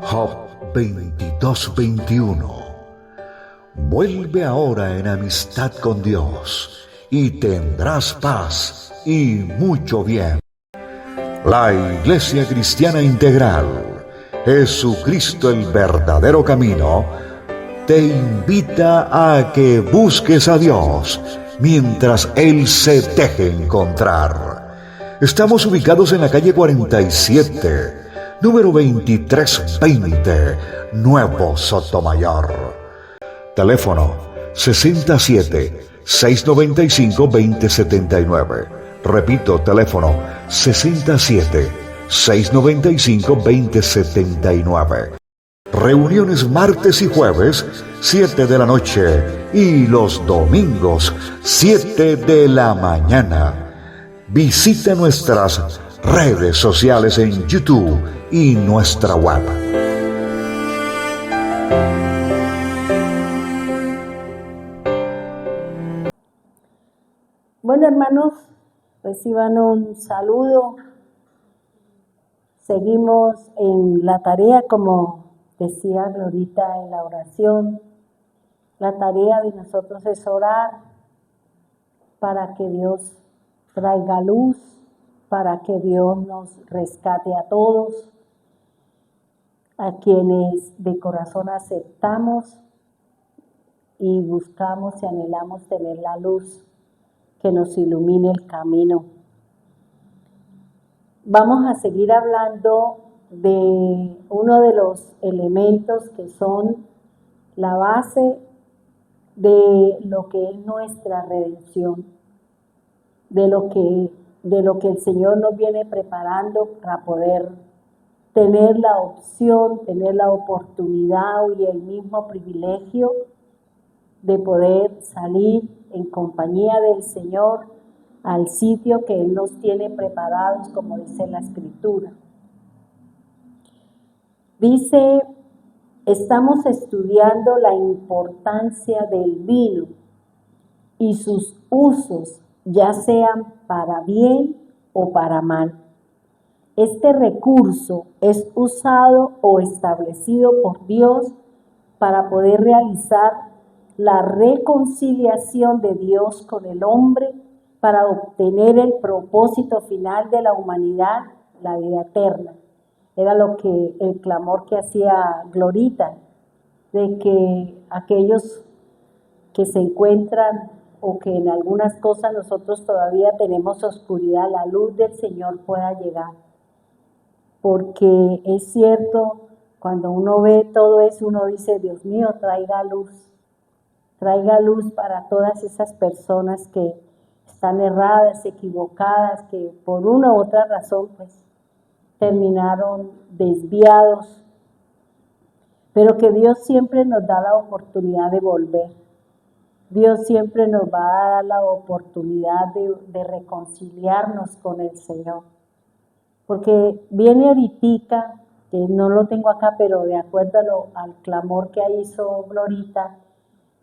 Job 22:21. Vuelve ahora en amistad con Dios y tendrás paz y mucho bien. La Iglesia Cristiana Integral, Jesucristo el verdadero camino, te invita a que busques a Dios mientras Él se deje encontrar. Estamos ubicados en la calle 47, número 2320, Nuevo Sotomayor. Teléfono 67-695-2079. Repito, teléfono 67-695-2079. Reuniones martes y jueves, 7 de la noche, y los domingos, 7 de la mañana. Visita nuestras redes sociales en YouTube y nuestra web. Bueno, hermanos, reciban un saludo. Seguimos en la tarea, como decía Glorita en la oración. La tarea de nosotros es orar para que Dios traiga luz, para que Dios nos rescate a todos, a quienes de corazón aceptamos y buscamos y anhelamos tener la luz que nos ilumine el camino. Vamos a seguir hablando de uno de los elementos que son la base de lo que es nuestra redención, de lo que el Señor nos viene preparando para poder tener la opción, tener la oportunidad y el mismo privilegio de poder salir en compañía del Señor al sitio que Él nos tiene preparados, como dice la Escritura. Dice, estamos estudiando la importancia del vino y sus usos, ya sean para bien o para mal. Este recurso es usado o establecido por Dios para poder realizar la reconciliación de Dios con el hombre para obtener el propósito final de la humanidad, la vida eterna. Era el clamor que hacía Glorita, de que aquellos que se encuentran o que en algunas cosas nosotros todavía tenemos oscuridad, la luz del Señor pueda llegar. Porque es cierto, cuando uno ve todo eso, uno dice, Dios mío, traiga luz para todas esas personas que están erradas, equivocadas, que por una u otra razón pues terminaron desviados, pero que Dios siempre nos da la oportunidad de volver. Dios siempre nos va a dar la oportunidad de reconciliarnos con el Señor. Porque viene ahorita, que no lo tengo acá, pero de acuerdo al clamor que hizo Glorita,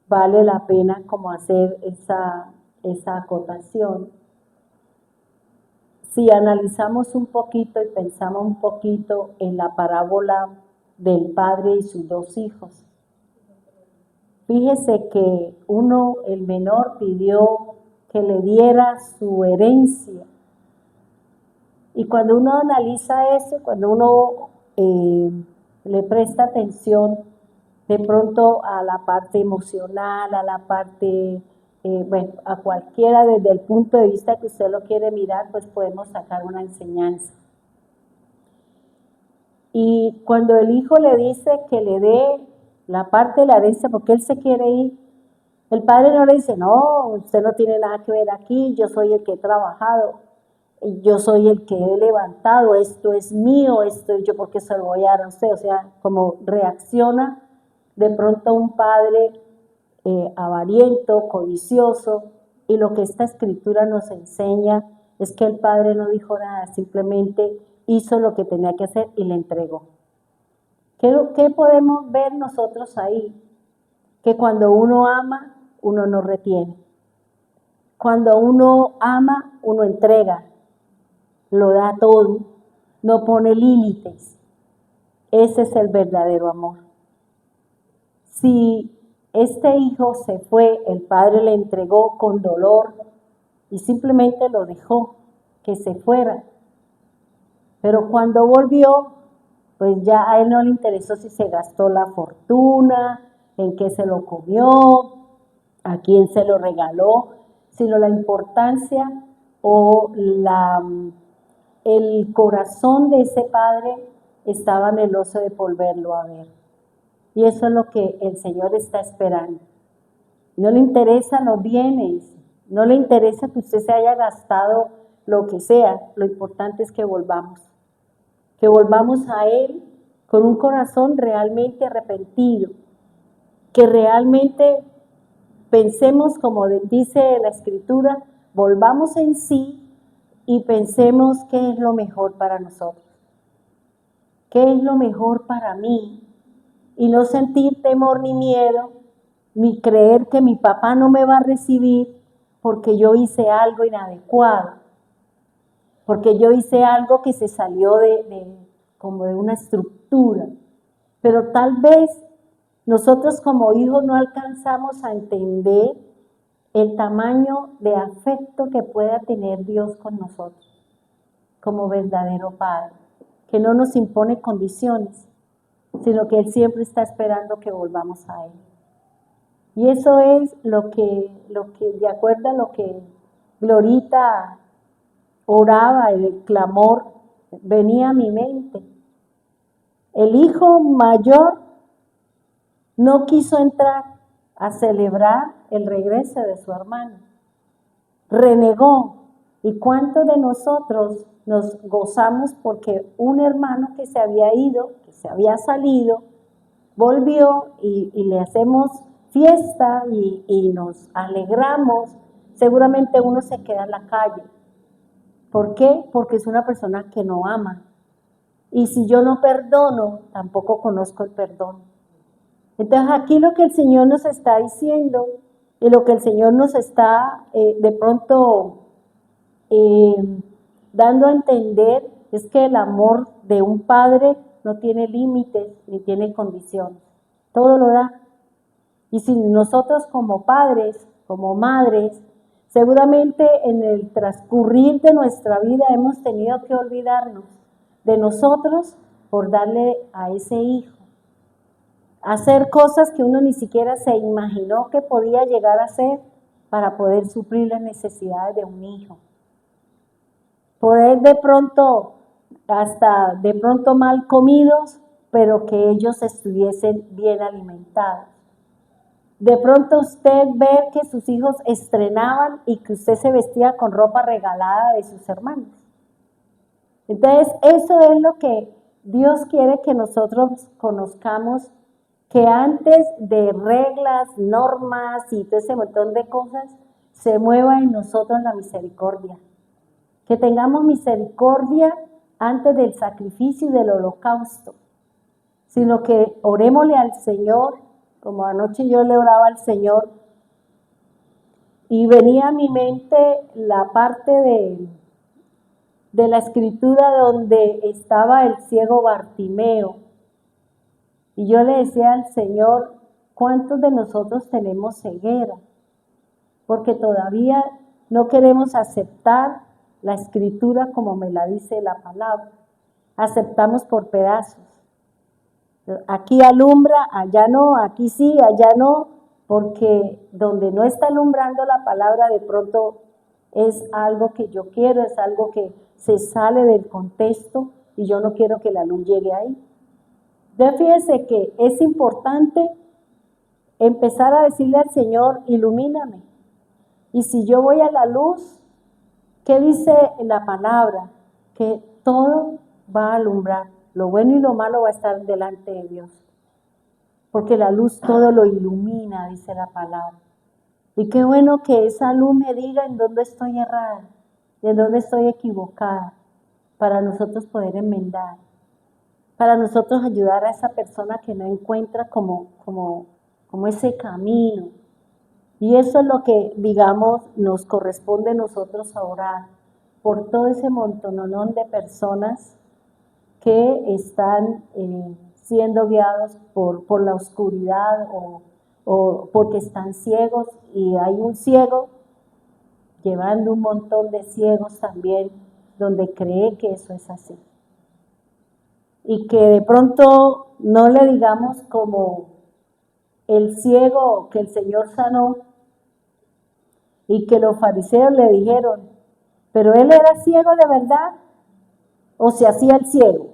vale la pena como hacer esa acotación. Si analizamos un poquito y pensamos un poquito en la parábola del padre y sus dos hijos, fíjese que el menor pidió que le diera su herencia. Y cuando uno analiza eso, cuando uno le presta atención de pronto a la parte emocional, a la parte, a cualquiera desde el punto de vista que usted lo quiere mirar, pues podemos sacar una enseñanza. Y cuando el hijo le dice que le dé la parte de la herencia porque él se quiere ir, el padre no le dice, no, usted no tiene nada que ver aquí, yo soy el que he trabajado, yo soy el que he levantado, esto es mío, esto yo porque se lo voy a dar a usted. O sea, como reacciona de pronto un padre avariento, codicioso, y lo que esta escritura nos enseña es que el padre no dijo nada, simplemente hizo lo que tenía que hacer y le entregó. ¿Qué podemos ver nosotros ahí? Que cuando uno ama, uno no retiene. Cuando uno ama, uno entrega, lo da todo, no pone límites. Ese es el verdadero amor. Si este hijo se fue, el padre le entregó con dolor y simplemente lo dejó que se fuera. Pero cuando volvió, pues ya a él no le interesó si se gastó la fortuna, en qué se lo comió, a quién se lo regaló, sino la importancia o el corazón de ese padre estaba anheloso de volverlo a ver. Y eso es lo que el Señor está esperando. No le interesan los bienes, no le interesa que usted se haya gastado lo que sea, lo importante es que volvamos a Él con un corazón realmente arrepentido, que realmente pensemos, como dice la Escritura, volvamos en sí y pensemos qué es lo mejor para nosotros, qué es lo mejor para mí, y no sentir temor ni miedo, ni creer que mi papá no me va a recibir porque yo hice algo inadecuado, porque yo hice algo que se salió como de una estructura. Pero tal vez nosotros como hijos no alcanzamos a entender el tamaño de afecto que pueda tener Dios con nosotros, como verdadero Padre, que no nos impone condiciones, sino que Él siempre está esperando que volvamos a Él. Y eso es lo que de acuerdo a lo que Glorita oraba, el clamor venía a mi mente. El hijo mayor no quiso entrar a celebrar el regreso de su hermano. Renegó. ¿Y cuántos de nosotros nos gozamos porque un hermano que se había ido, que se había salido, volvió y le hacemos fiesta y nos alegramos? Seguramente uno se queda en la calle. ¿Por qué? Porque es una persona que no ama. Y si yo no perdono, tampoco conozco el perdón. Entonces aquí lo que el Señor nos está diciendo y lo que el Señor nos está de pronto dando a entender es que el amor de un padre no tiene límites ni tiene condiciones. Todo lo da. Y si nosotros como padres, como madres, seguramente en el transcurrir de nuestra vida hemos tenido que olvidarnos de nosotros por darle a ese hijo. Hacer cosas que uno ni siquiera se imaginó que podía llegar a hacer para poder suplir las necesidades de un hijo. Poder de pronto, hasta de pronto mal comidos, pero que ellos estuviesen bien alimentados. De pronto usted ver que sus hijos estrenaban y que usted se vestía con ropa regalada de sus hermanos. Entonces, eso es lo que Dios quiere que nosotros conozcamos, que antes de reglas, normas y todo ese montón de cosas, se mueva en nosotros la misericordia. Que tengamos misericordia antes del sacrificio y del holocausto, sino que orémosle al Señor, como anoche yo le oraba al Señor, y venía a mi mente la parte de la escritura donde estaba el ciego Bartimeo, y yo le decía al Señor, ¿cuántos de nosotros tenemos ceguera? Porque todavía no queremos aceptar la escritura como me la dice la palabra. Aceptamos por pedazos. Aquí alumbra, allá no, aquí sí, allá no, porque donde no está alumbrando la palabra de pronto es algo que yo quiero, es algo que se sale del contexto y yo no quiero que la luz llegue ahí. Entonces fíjense que es importante empezar a decirle al Señor, ilumíname. Y si yo voy a la luz, ¿qué dice la palabra? Que todo va a alumbrar. Lo bueno y lo malo va a estar delante de Dios. Porque la luz todo lo ilumina, dice la palabra. Y qué bueno que esa luz me diga en dónde estoy errada, en dónde estoy equivocada. para nosotros poder enmendar, para nosotros ayudar a esa persona que no encuentra como ese camino. Y eso es lo que, digamos, nos corresponde a nosotros a orar por todo ese montononón de personas que están siendo guiados por la oscuridad o porque están ciegos, y hay un ciego llevando un montón de ciegos también donde cree que eso es así. Y que de pronto no le digamos como el ciego que el Señor sanó y que los fariseos le dijeron, pero él era ciego de verdad o se hacía el ciego,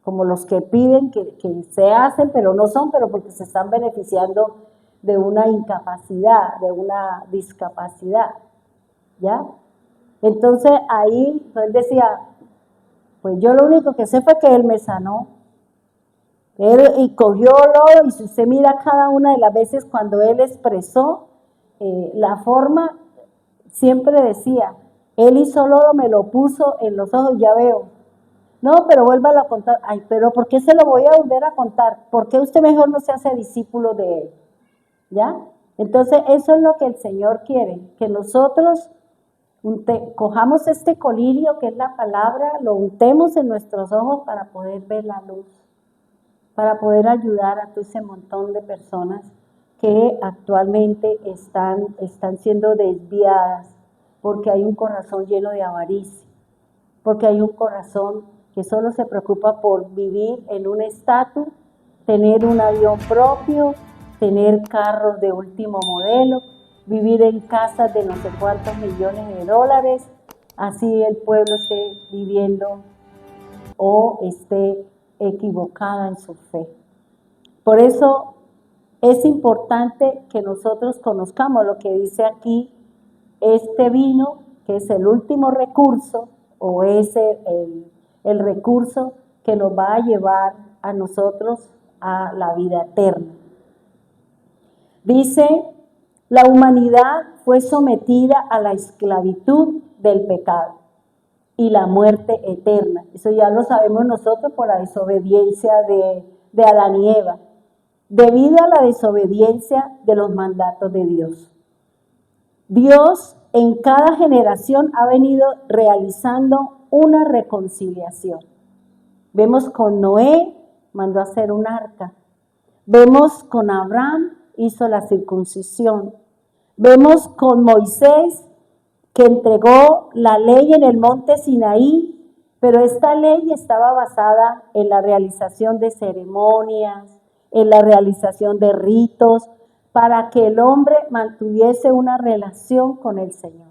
como los que piden que se hacen pero no son, pero porque se están beneficiando de una incapacidad, de una discapacidad, ¿ya? Entonces ahí él decía, pues yo lo único que sé fue que él me sanó. Y cogió lodo, y si usted mira cada una de las veces cuando él expresó la forma, siempre decía, él hizo lodo, me lo puso en los ojos, ya veo. No, pero vuélvalo a contar. Ay, pero ¿por qué se lo voy a volver a contar? ¿Por qué usted mejor no se hace discípulo de él? ¿Ya? Entonces eso es lo que el Señor quiere, que nosotros cojamos este colirio que es la palabra, lo untemos en nuestros ojos para poder ver la luz, para poder ayudar a todo ese montón de personas que actualmente están siendo desviadas porque hay un corazón lleno de avaricia, porque hay un corazón que solo se preocupa por vivir en un estatus, tener un avión propio, tener carros de último modelo, vivir en casas de no sé cuántos millones de dólares, así el pueblo esté viviendo o esté equivocada en su fe. Por eso es importante que nosotros conozcamos lo que dice aquí, este vino, que es el último recurso, o es el recurso que nos va a llevar a nosotros a la vida eterna. Dice, la humanidad fue sometida a la esclavitud del pecado y la muerte eterna. Eso ya lo sabemos nosotros por la desobediencia de Adán y Eva, debido a la desobediencia de los mandatos de Dios. Dios en cada generación ha venido realizando una reconciliación. Vemos con Noé, mandó a hacer un arca. Vemos con Abraham, hizo la circuncisión. Vemos con Moisés, que entregó la ley en el monte Sinaí, pero esta ley estaba basada en la realización de ceremonias, en la realización de ritos, para que el hombre mantuviese una relación con el Señor.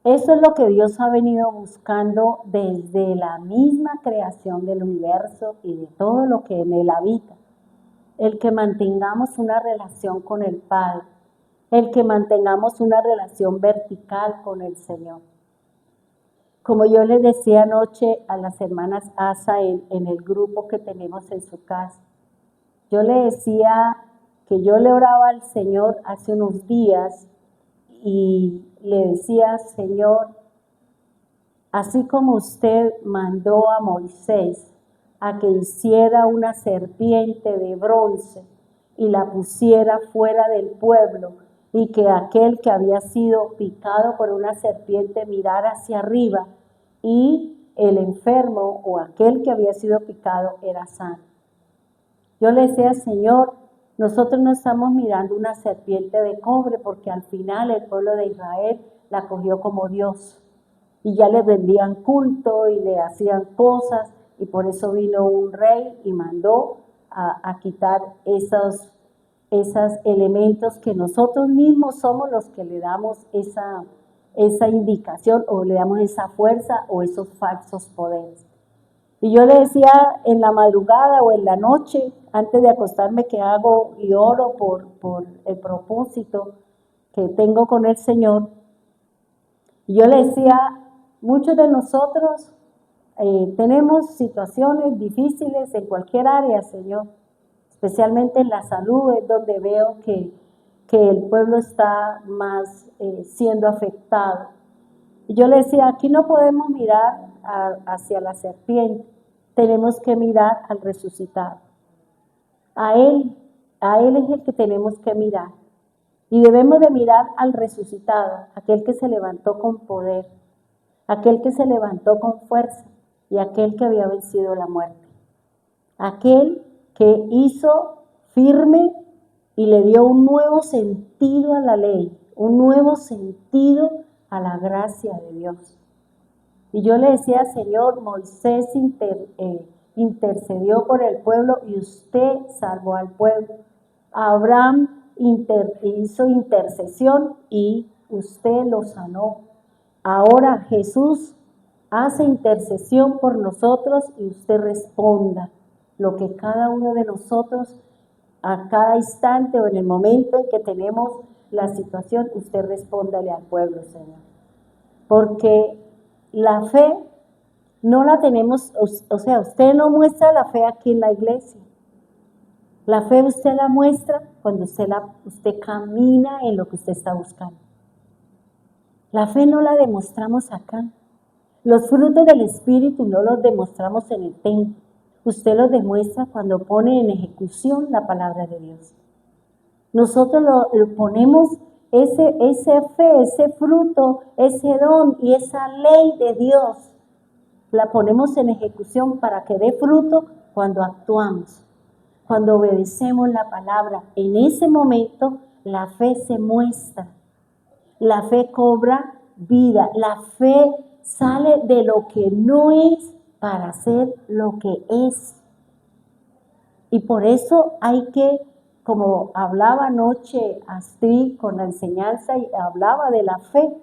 Eso es lo que Dios ha venido buscando desde la misma creación del universo y de todo lo que en él habita. El que mantengamos una relación con el Padre, el que mantengamos una relación vertical con el Señor. Como yo les decía anoche a las hermanas Asa en el grupo que tenemos en su casa, yo le decía que yo le oraba al Señor hace unos días y le decía, Señor, así como usted mandó a Moisés a que hiciera una serpiente de bronce y la pusiera fuera del pueblo, y que aquel que había sido picado por una serpiente mirara hacia arriba y el enfermo o aquel que había sido picado era sano. Yo le decía, Señor, nosotros no estamos mirando una serpiente de cobre, porque al final el pueblo de Israel la cogió como Dios y ya le rendían culto y le hacían cosas, y por eso vino un rey y mandó a quitar esos elementos que nosotros mismos somos los que le damos esa indicación, o le damos esa fuerza o esos falsos poderes. Y yo le decía en la madrugada o en la noche, antes de acostarme, que hago y oro por el propósito que tengo con el Señor. Y yo le decía, muchos de nosotros tenemos situaciones difíciles en cualquier área, Señor, especialmente en la salud, es donde veo que el pueblo está más siendo afectado. Y yo le decía, aquí no podemos mirar hacia la serpiente, tenemos que mirar al resucitado. A Él es el que tenemos que mirar. Y debemos de mirar al resucitado, aquel que se levantó con poder, aquel que se levantó con fuerza y aquel que había vencido la muerte. Aquel que hizo firme y le dio un nuevo sentido a la ley, un nuevo sentido a la gracia de Dios. Y yo le decía, Señor, Moisés intercedió por el pueblo y usted salvó al pueblo. Abraham hizo intercesión y usted lo sanó. Ahora Jesús hace intercesión por nosotros y usted responda lo que cada uno de nosotros a cada instante o en el momento en que tenemos la situación, usted respóndale al pueblo, Señor. Porque la fe no la tenemos, o sea, usted no muestra la fe aquí en la iglesia. La fe usted la muestra cuando usted camina en lo que usted está buscando. La fe no la demostramos acá. Los frutos del Espíritu no los demostramos en el templo. Usted los demuestra cuando pone en ejecución la palabra de Dios. Nosotros lo ponemos ese fe, ese fruto, ese don y esa ley de Dios. La ponemos en ejecución para que dé fruto cuando actuamos. Cuando obedecemos la palabra, en ese momento la fe se muestra. La fe cobra vida. La fe sale de lo que no es para ser lo que es. Y por eso hay que, como hablaba anoche Astrid con la enseñanza, y hablaba de la fe.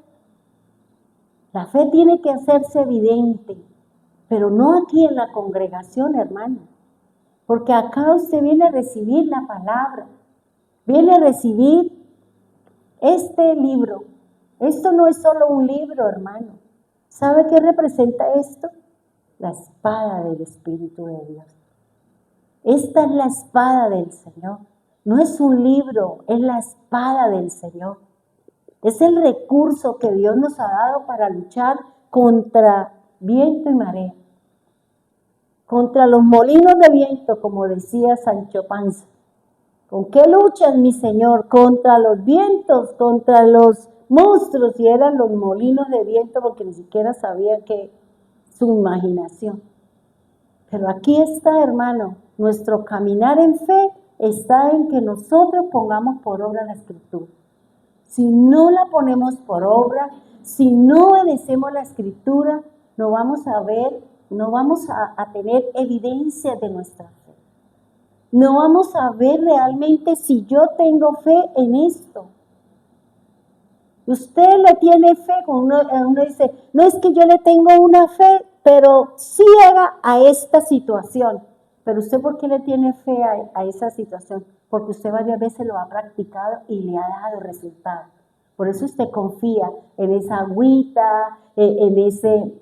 La fe tiene que hacerse evidente, pero no aquí en la congregación, hermano. Porque acá usted viene a recibir la palabra, viene a recibir este libro. Esto no es solo un libro, hermano. ¿Sabe qué representa esto? La espada del Espíritu de Dios. Esta es la espada del Señor. No es un libro, es la espada del Señor. Es el recurso que Dios nos ha dado para luchar contra viento y marea. Contra los molinos de viento, como decía Sancho Panza. ¿Con qué luchas, mi Señor? Contra los vientos, contra los monstruos, y eran los molinos de viento porque ni siquiera sabía que su imaginación. Pero aquí está, hermano, nuestro caminar en fe está en que nosotros pongamos por obra la Escritura. Si no la ponemos por obra, si no obedecemos la Escritura, no vamos a ver, no vamos a tener evidencia de nuestra fe. No vamos a ver realmente si yo tengo fe en esto. Usted le tiene fe, uno dice, no es que yo le tengo una fe, pero ciega a esta situación. Pero usted, ¿por qué le tiene fe a esa situación? Porque usted varias veces lo ha practicado y le ha dado resultados. Por eso usted confía en esa agüita, en ese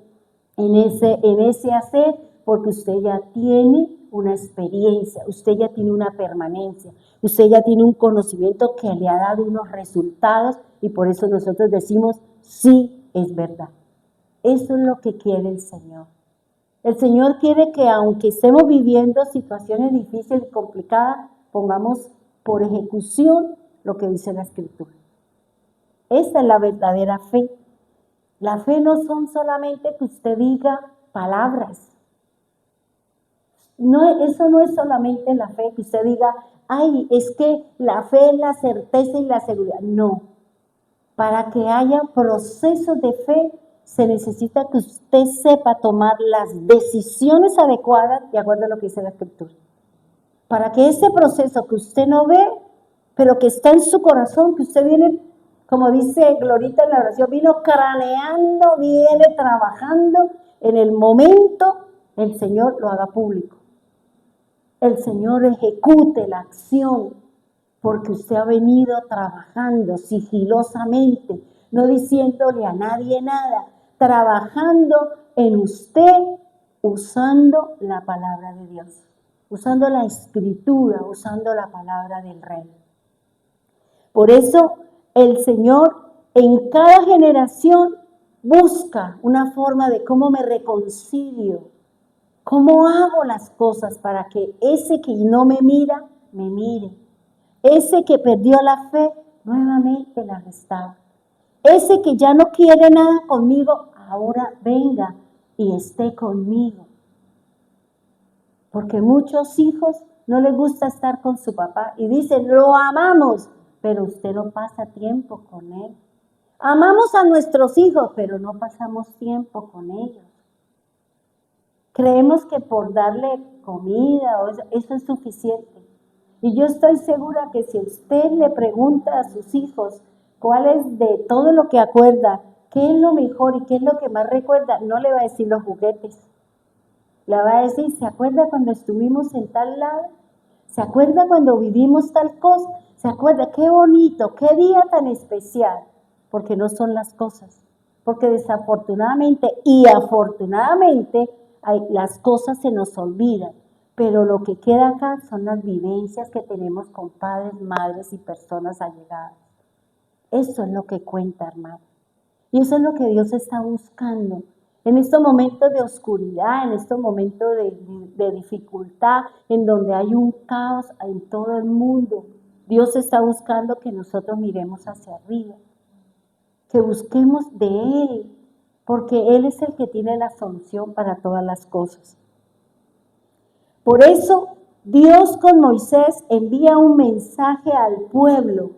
hacer, porque usted ya tiene una experiencia, usted ya tiene una permanencia, usted ya tiene un conocimiento que le ha dado unos resultados y por eso nosotros decimos, sí, es verdad. Eso es lo que quiere el Señor. El Señor quiere que aunque estemos viviendo situaciones difíciles y complicadas, pongamos por ejecución lo que dice la Escritura. Esta es la verdadera fe. La fe no son solamente que usted diga palabras. No, eso no es solamente la fe, que usted diga, ay, es que la fe es la certeza y la seguridad. No. Para que haya procesos de fe, se necesita que usted sepa tomar las decisiones adecuadas de acuerdo a lo que dice la Escritura. Para que ese proceso que usted no ve, pero que está en su corazón, que usted viene, como dice Glorita en la oración, vino craneando, viene trabajando, en el momento el Señor lo haga público. El Señor ejecute la acción, porque usted ha venido trabajando sigilosamente, no diciéndole a nadie nada, trabajando en usted, usando la palabra de Dios, usando la Escritura, usando la palabra del Rey. Por eso el Señor en cada generación busca una forma de cómo me reconcilio, cómo hago las cosas para que ese que no me mira, me mire. Ese que perdió la fe, nuevamente la restaure. Ese que ya no quiere nada conmigo, ahora venga y esté conmigo. Porque muchos hijos no les gusta estar con su papá y dicen, lo amamos, pero usted no pasa tiempo con él. Amamos a nuestros hijos, pero no pasamos tiempo con ellos. Creemos que por darle comida o eso es suficiente. Y yo estoy segura que si usted le pregunta a sus hijos cuál es de todo lo que acuerda, qué es lo mejor y qué es lo que más recuerda, no le va a decir los juguetes. Le va a decir, ¿se acuerda cuando estuvimos en tal lado? ¿Se acuerda cuando vivimos tal cosa? ¿Se acuerda? Qué bonito, qué día tan especial. Porque no son las cosas. Porque desafortunadamente y afortunadamente las cosas se nos olvidan. Pero lo que queda acá son las vivencias que tenemos con padres, madres y personas allegadas. Eso es lo que cuenta, hermano. Y eso es lo que Dios está buscando. En estos momentos de oscuridad, en estos momentos de dificultad, en donde hay un caos en todo el mundo, Dios está buscando que nosotros miremos hacia arriba, que busquemos de Él, porque Él es el que tiene la solución para todas las cosas. Por eso, Dios con Moisés envía un mensaje al pueblo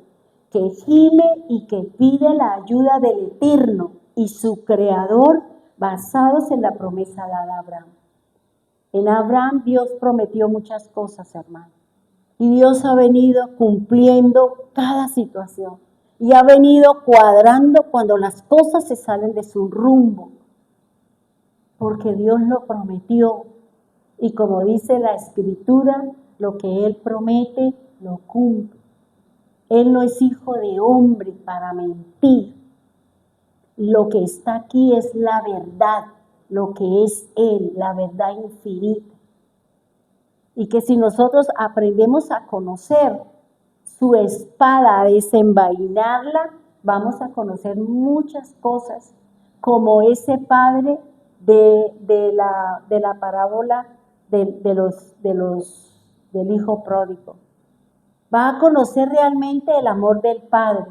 que gime y que pide la ayuda del Eterno y su Creador, basados en la promesa dada a Abraham. En Abraham Dios prometió muchas cosas, hermano. Y Dios ha venido cumpliendo cada situación. Y ha venido cuadrando cuando las cosas se salen de su rumbo. Porque Dios lo prometió. Y como dice la Escritura, lo que Él promete, lo cumple. Él no es hijo de hombre para mentir. Lo que está aquí es la verdad, lo que es Él, la verdad infinita. Y que si nosotros aprendemos a conocer su espada, a desenvainarla, vamos a conocer muchas cosas, como ese padre de la parábola del hijo pródigo. Va a conocer realmente el amor del padre.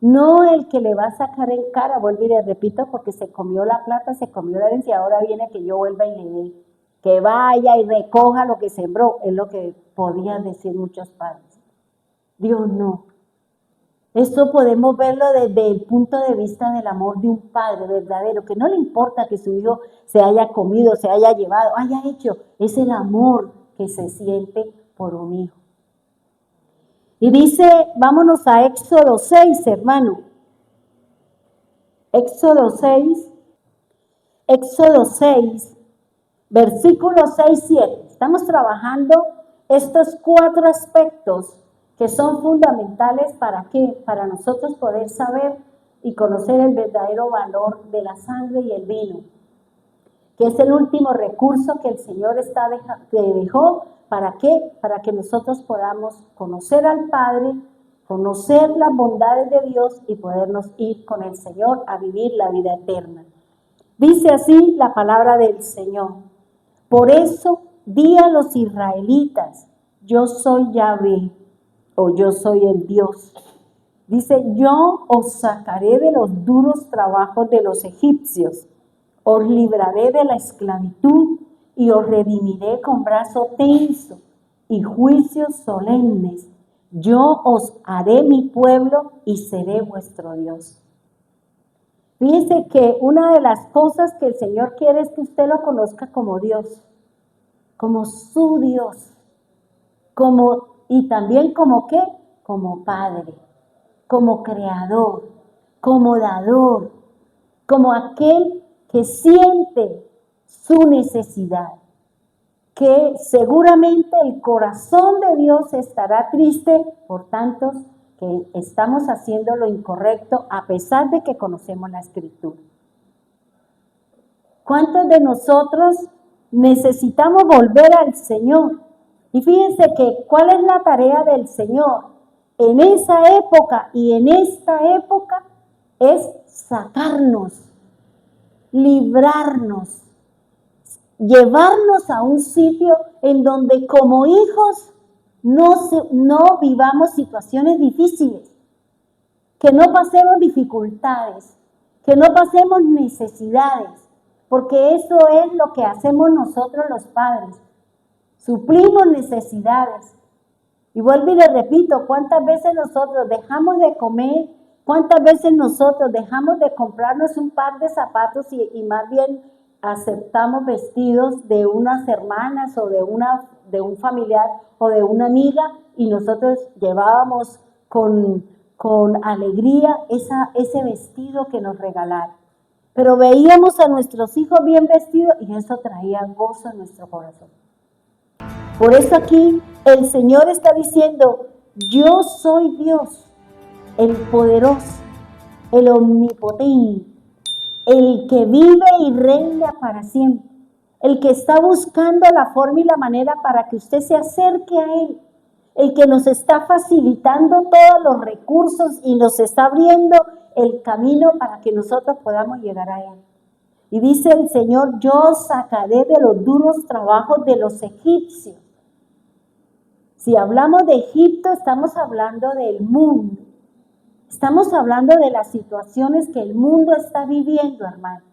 No el que le va a sacar en cara, vuelvo y le repito, porque se comió la plata, se comió la herencia, ahora viene que yo vuelva y le dé. Que vaya y recoja lo que sembró, es lo que podían decir muchos padres. Dios no. Esto podemos verlo desde el punto de vista del amor de un padre verdadero, que no le importa que su hijo se haya comido, se haya llevado, haya hecho. Es el amor que se siente por un hijo. Y dice, vámonos a Éxodo 6, hermano. Éxodo 6, versículos 6, 7. Estamos trabajando estos 4 aspectos que son fundamentales para ¿qué? Para nosotros poder saber y conocer el verdadero valor de la sangre y el vino, que es el último recurso que el Señor dejó. ¿Para qué? Para que nosotros podamos conocer al Padre, conocer las bondades de Dios y podernos ir con el Señor a vivir la vida eterna. Dice así la palabra del Señor. Por eso di a los israelitas, yo soy Yahvé, o yo soy el Dios. Dice, yo os sacaré de los duros trabajos de los egipcios, os libraré de la esclavitud y os redimiré con brazo tenso y juicios solemnes. Yo os haré mi pueblo y seré vuestro Dios. Fíjese que una de las cosas que el Señor quiere es que usted lo conozca como Dios, como su Dios, y también como ¿qué? Como Padre, como Creador, como Dador, como aquel que siente su necesidad, que seguramente el corazón de Dios estará triste por tantos que estamos haciendo lo incorrecto a pesar de que conocemos la Escritura. ¿Cuántos de nosotros necesitamos volver al Señor? Y fíjense que ¿cuál es la tarea del Señor en esa época y en esta época? Es sacarnos librarnos, llevarnos a un sitio en donde como hijos no vivamos situaciones difíciles, que no pasemos dificultades, que no pasemos necesidades, porque eso es lo que hacemos nosotros los padres, suplimos necesidades. Y vuelvo y le repito, ¿cuántas veces nosotros dejamos de comer? ¿Cuántas veces nosotros dejamos de comprarnos un par de zapatos y más bien aceptamos vestidos de unas hermanas o de un familiar o de una amiga y nosotros llevábamos con alegría ese vestido que nos regalaron? Pero veíamos a nuestros hijos bien vestidos y eso traía gozo en nuestro corazón. Por eso aquí el Señor está diciendo, yo soy Dios, el poderoso, el omnipotente, el que vive y reina para siempre, el que está buscando la forma y la manera para que usted se acerque a Él, el que nos está facilitando todos los recursos y nos está abriendo el camino para que nosotros podamos llegar a Él. Y dice el Señor, yo sacaré de los duros trabajos de los egipcios. Si hablamos de Egipto, estamos hablando del mundo. Estamos hablando de las situaciones que el mundo está viviendo, hermano.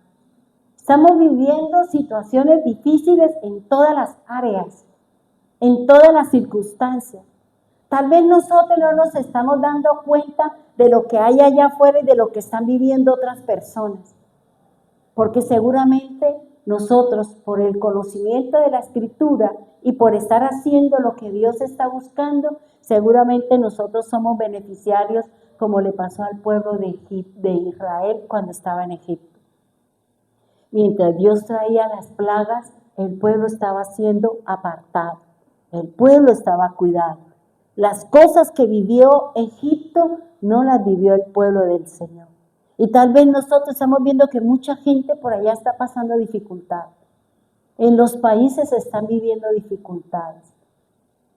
Estamos viviendo situaciones difíciles en todas las áreas, en todas las circunstancias. Tal vez nosotros no nos estamos dando cuenta de lo que hay allá afuera y de lo que están viviendo otras personas. Porque seguramente nosotros, por el conocimiento de la Escritura y por estar haciendo lo que Dios está buscando, seguramente nosotros somos beneficiarios, como le pasó al pueblo de Israel cuando estaba en Egipto. Mientras Dios traía las plagas, el pueblo estaba siendo apartado, el pueblo estaba cuidado. Las cosas que vivió Egipto no las vivió el pueblo del Señor. Y tal vez nosotros estamos viendo que mucha gente por allá está pasando dificultades. En los países están viviendo dificultades.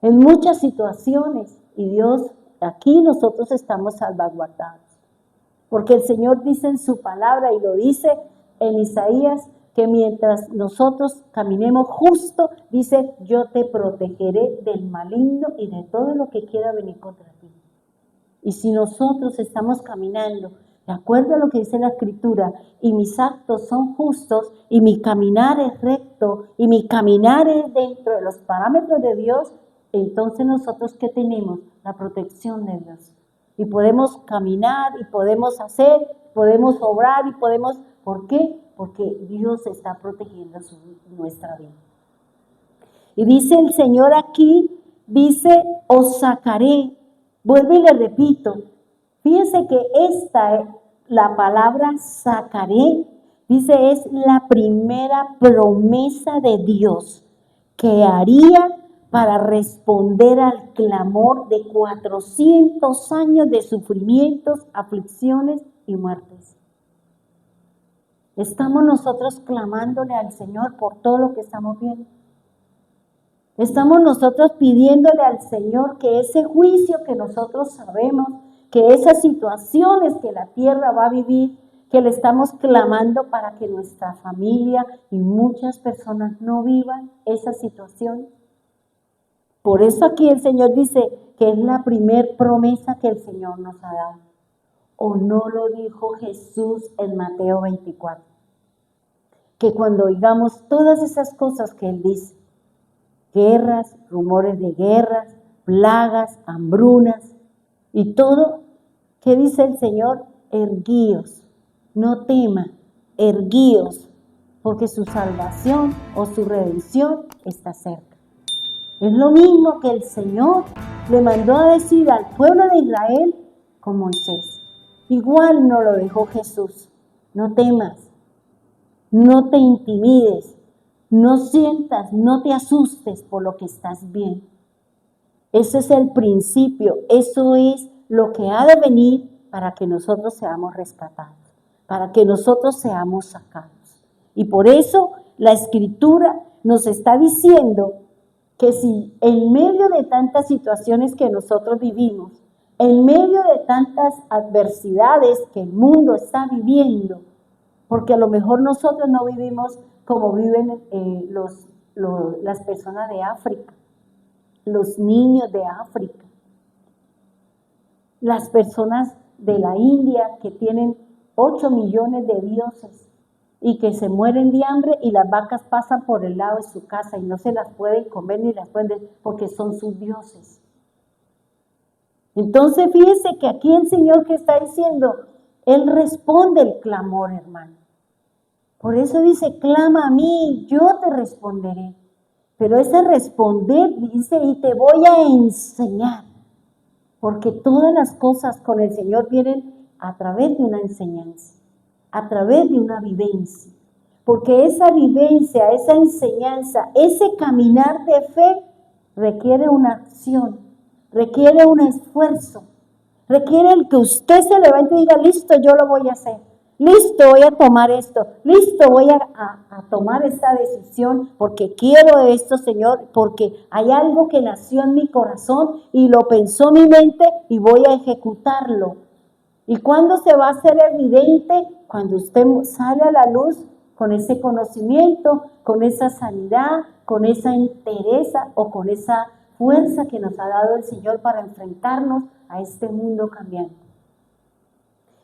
En muchas situaciones. Y Dios, aquí nosotros estamos salvaguardados. Porque el Señor dice en su palabra y lo dice en Isaías, que mientras nosotros caminemos justo, dice, yo te protegeré del maligno y de todo lo que quiera venir contra ti. Y si nosotros estamos caminando de acuerdo a lo que dice la Escritura, y mis actos son justos, y mi caminar es recto, y mi caminar es dentro de los parámetros de Dios, entonces nosotros ¿qué tenemos? La protección de Dios. Y podemos caminar, y podemos hacer, podemos obrar, y podemos... ¿Por qué? Porque Dios está protegiendo nuestra vida. Y dice el Señor aquí, dice, os sacaré. Vuelvo y le repito, fíjense que la palabra sacaré, dice, es la primera promesa de Dios que haría para responder al clamor de 400 años de sufrimientos, aflicciones y muertes. Estamos nosotros clamándole al Señor por todo lo que estamos viendo. Estamos nosotros pidiéndole al Señor que ese juicio que nosotros sabemos, que esas situaciones que la tierra va a vivir, que le estamos clamando para que nuestra familia y muchas personas no vivan esa situación. Por eso aquí el Señor dice que es la primer promesa que el Señor nos ha dado. ¿O no lo dijo Jesús en Mateo 24? Que cuando oigamos todas esas cosas que Él dice, guerras, rumores de guerras, plagas, hambrunas y todo, ¿qué dice el Señor? Erguíos, no teman, erguíos, porque su salvación o su redención está cerca. Es lo mismo que el Señor le mandó a decir al pueblo de Israel con Moisés. Igual no lo dejó Jesús. No temas, no te intimides, no sientas, no te asustes por lo que estás viendo. Ese es el principio, eso es lo que ha de venir para que nosotros seamos rescatados, para que nosotros seamos sacados. Y por eso la Escritura nos está diciendo que si en medio de tantas situaciones que nosotros vivimos, en medio de tantas adversidades que el mundo está viviendo, porque a lo mejor nosotros no vivimos como viven las personas de África, los niños de África, las personas de la India que tienen 8 millones de dioses y que se mueren de hambre y las vacas pasan por el lado de su casa y no se las pueden comer ni las pueden porque son sus dioses. Entonces fíjense que aquí el Señor que está diciendo, Él responde el clamor, hermano. Por eso dice, clama a mí, yo te responderé. Pero ese responder dice, y te voy a enseñar. Porque todas las cosas con el Señor vienen a través de una enseñanza, a través de una vivencia. Porque esa vivencia, esa enseñanza, ese caminar de fe requiere una acción, requiere un esfuerzo, requiere el que usted se levante y diga, listo, yo lo voy a hacer. Listo, voy a tomar esto. Listo, voy a tomar esta decisión porque quiero esto, Señor, porque hay algo que nació en mi corazón y lo pensó mi mente y voy a ejecutarlo. ¿Y cuándo se va a hacer evidente? Cuando usted sale a la luz con ese conocimiento, con esa sanidad, con esa entereza o con esa fuerza que nos ha dado el Señor para enfrentarnos a este mundo cambiante.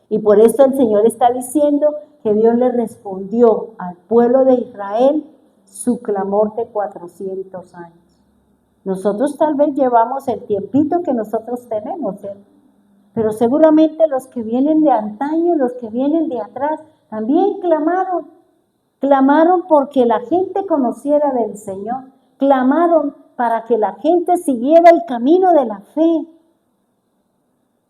Y por eso el Señor está diciendo que Dios le respondió al pueblo de Israel su clamor de 400 años. Nosotros tal vez llevamos el tiempito que nosotros tenemos, ¿cierto? Pero seguramente los que vienen de antaño, los que vienen de atrás, también clamaron. Clamaron porque la gente conociera del Señor. Clamaron para que la gente siguiera el camino de la fe.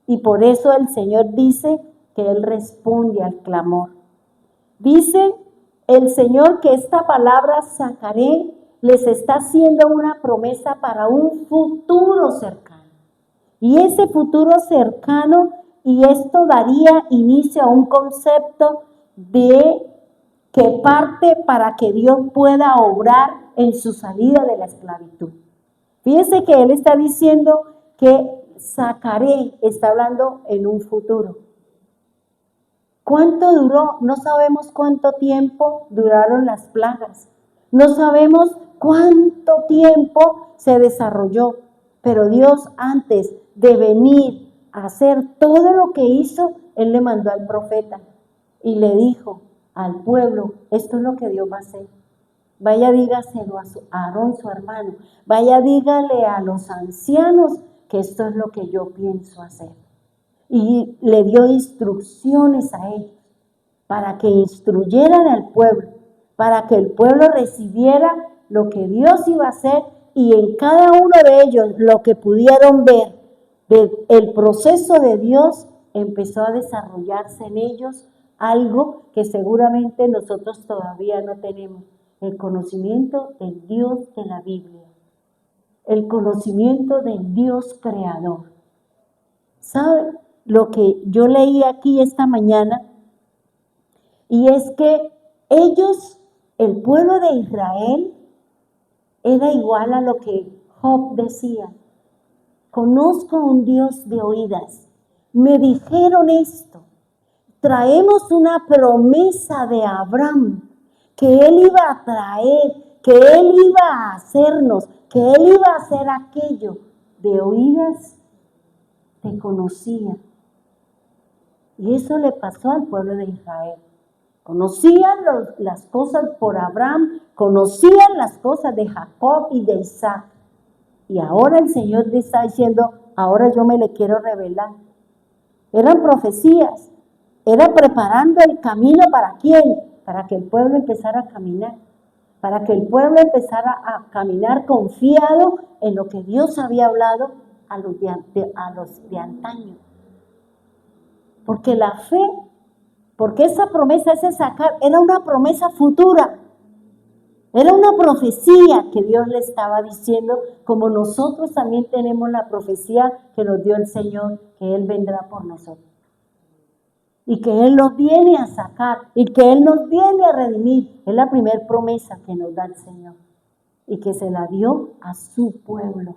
Y por eso el Señor dice que Él responde al clamor. Dice el Señor que esta palabra sacaré les está haciendo una promesa para un futuro cercano. Y ese futuro cercano, y esto daría inicio a un concepto de que parte para que Dios pueda obrar en su salida de la esclavitud. Fíjense que Él está diciendo que sacaré, está hablando en un futuro. ¿Cuánto duró? No sabemos cuánto tiempo duraron las plagas. No sabemos cuánto tiempo se desarrolló. Pero Dios, antes de venir a hacer todo lo que hizo, Él le mandó al profeta y le dijo al pueblo, esto es lo que Dios va a hacer. Vaya, dígaselo a Aarón, su hermano. Vaya, dígale a los ancianos que esto es lo que yo pienso hacer. Y le dio instrucciones a ellos para que instruyeran al pueblo, para que el pueblo recibiera lo que Dios iba a hacer y en cada uno de ellos lo que pudieron ver del proceso de Dios empezó a desarrollarse en ellos algo que seguramente nosotros todavía no tenemos, el conocimiento del Dios de la Biblia, el conocimiento del Dios creador. ¿Sabe lo que yo leí aquí esta mañana? Y es que ellos, el pueblo de Israel, era igual a lo que Job decía. Conozco a un Dios de oídas. Me dijeron esto. Traemos una promesa de Abraham, que él iba a traer, que él iba a hacernos, que él iba a hacer aquello. De oídas te conocía. Y eso le pasó al pueblo de Israel. Conocían las cosas por Abraham, conocían las cosas de Jacob y de Isaac. Y ahora el Señor le está diciendo, ahora yo me le quiero revelar. Eran profecías, era preparando el camino ¿para quién? Para que el pueblo empezara a caminar, para que el pueblo empezara a caminar confiado en lo que Dios había hablado a los de antaño. Porque la fe, porque esa promesa, ese sacar, era una promesa futura. Era una profecía que Dios le estaba diciendo, como nosotros también tenemos la profecía que nos dio el Señor, que Él vendrá por nosotros. Y que Él nos viene a sacar, y que Él nos viene a redimir. Es la primera promesa que nos da el Señor. Y que se la dio a su pueblo.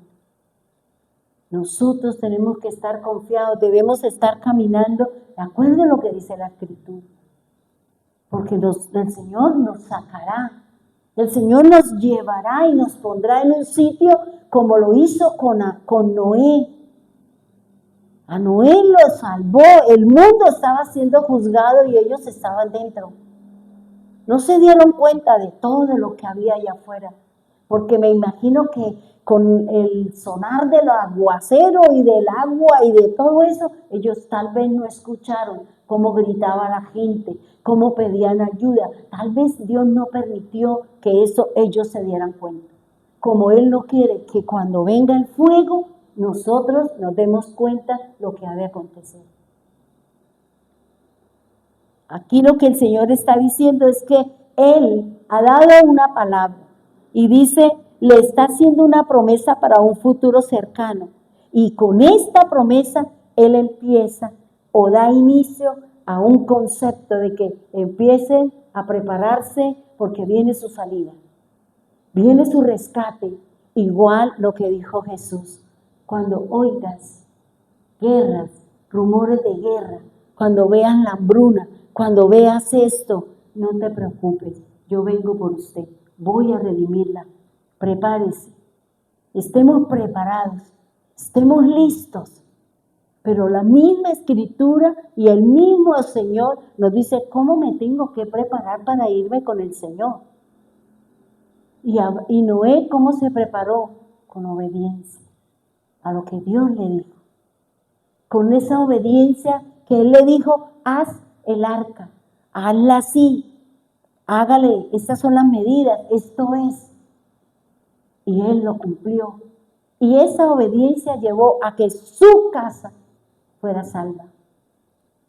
Nosotros tenemos que estar confiados, debemos estar caminando de acuerdo a lo que dice la Escritura. porque el Señor nos sacará. El Señor nos llevará y nos pondrá en un sitio como lo hizo con Noé. A Noé lo salvó, el mundo estaba siendo juzgado y ellos estaban dentro. No se dieron cuenta de todo lo que había allá afuera, porque me imagino que con el sonar del aguacero y del agua y de todo eso, ellos tal vez no escucharon cómo gritaba la gente, cómo pedían ayuda. Tal vez Dios no permitió que eso ellos se dieran cuenta. Como Él no quiere que cuando venga el fuego, nosotros nos demos cuenta lo que ha de acontecer. Aquí lo que el Señor está diciendo es que Él ha dado una palabra y dice, le está haciendo una promesa para un futuro cercano. Y con esta promesa, Él empieza o da inicio a un concepto de que empiecen a prepararse porque viene su salida. Viene su rescate, igual lo que dijo Jesús. Cuando oigas guerras, rumores de guerra, cuando veas la hambruna, cuando veas esto, no te preocupes, yo vengo por usted, voy a redimirla. Prepárese, estemos preparados, estemos listos. Pero la misma Escritura y el mismo Señor nos dice cómo me tengo que preparar para irme con el Señor. Y Noé, ¿cómo se preparó? Con obediencia a lo que Dios le dijo. Con esa obediencia que Él le dijo, haz el arca, hazla así, hágale, estas son las medidas, esto es. Y Él lo cumplió. Y esa obediencia llevó a que su casa fuera salva.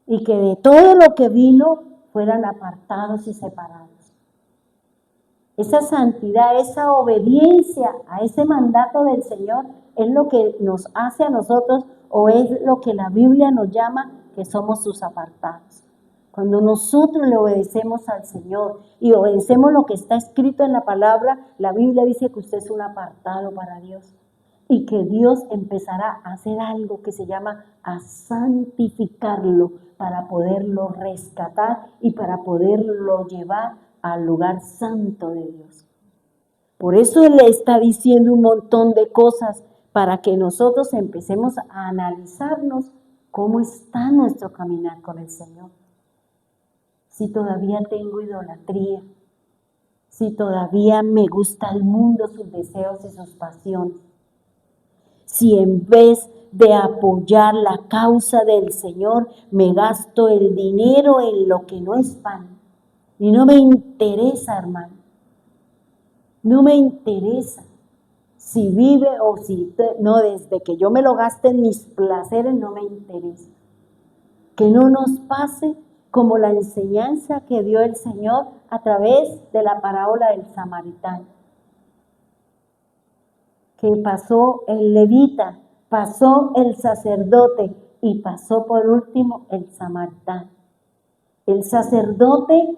Y que de todo lo que vino fueran apartados y separados. Esa santidad, esa obediencia a ese mandato del Señor es lo que nos hace a nosotros o es lo que la Biblia nos llama que somos sus apartados. Cuando nosotros le obedecemos al Señor y obedecemos lo que está escrito en la palabra, la Biblia dice que usted es un apartado para Dios y que Dios empezará a hacer algo que se llama a santificarlo para poderlo rescatar y para poderlo llevar al lugar santo de Dios. Por eso Él le está diciendo un montón de cosas para que nosotros empecemos a analizarnos cómo está nuestro caminar con el Señor. Si todavía tengo idolatría, si todavía me gusta el mundo, sus deseos y sus pasiones, si en vez de apoyar la causa del Señor me gasto el dinero en lo que no es pan. Y no me interesa, hermano. No me interesa si vive o si no, desde que yo me lo gaste en mis placeres, no me interesa. Que no nos pase como la enseñanza que dio el Señor a través de la parábola del samaritano. Que pasó el levita, pasó el sacerdote y pasó por último el samaritano. El sacerdote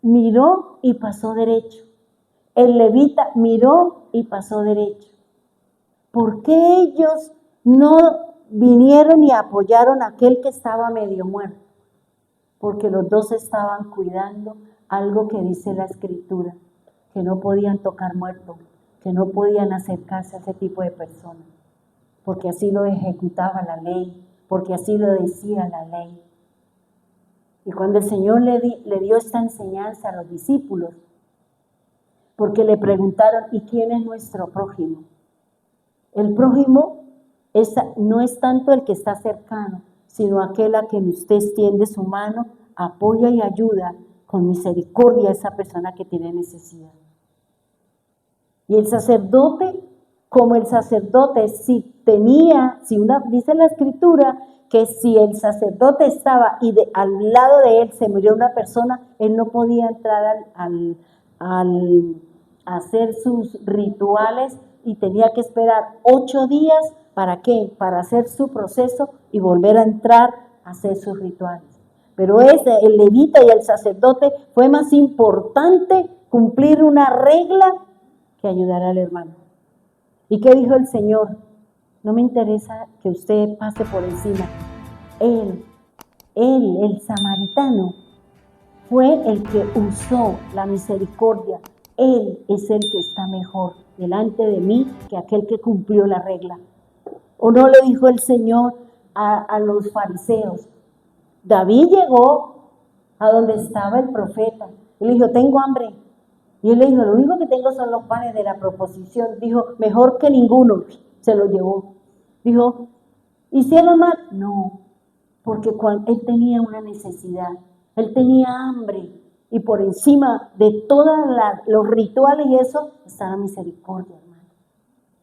miró y pasó derecho. El levita miró y pasó derecho. ¿Por qué ellos no vinieron y apoyaron a aquel que estaba medio muerto? Porque los dos estaban cuidando algo que dice la Escritura, que no podían tocar muertos, que no podían acercarse a ese tipo de personas, porque así lo ejecutaba la ley, porque así lo decía la ley. Y cuando el Señor le dio esta enseñanza a los discípulos, porque le preguntaron, ¿y quién es nuestro prójimo? El prójimo no es tanto el que está cercano, sino aquel a quien usted extiende su mano, apoya y ayuda con misericordia a esa persona que tiene necesidad. Y el sacerdote, como el sacerdote, dice la Escritura, que si el sacerdote estaba y al lado de él se murió una persona, él no podía entrar al hacer sus rituales y tenía que esperar 8 días, ¿para qué? Para hacer su proceso y volver a entrar a hacer sus rituales. Pero el levita y el sacerdote fue más importante cumplir una regla que ayudar al hermano. ¿Y qué dijo el Señor? No me interesa que usted pase por encima. Él, el samaritano, fue el que usó la misericordia. Él es el que está mejor delante de mí que aquel que cumplió la regla. ¿O no le dijo el Señor a los fariseos? David llegó a donde estaba el profeta y le dijo, tengo hambre. Y él le dijo, lo único que tengo son los panes de la proposición. Dijo, mejor que ninguno. Se lo llevó. Dijo, ¿hicieron mal? No, porque él tenía una necesidad. Él tenía hambre. Y por encima de todos los rituales y eso, está la misericordia, hermano.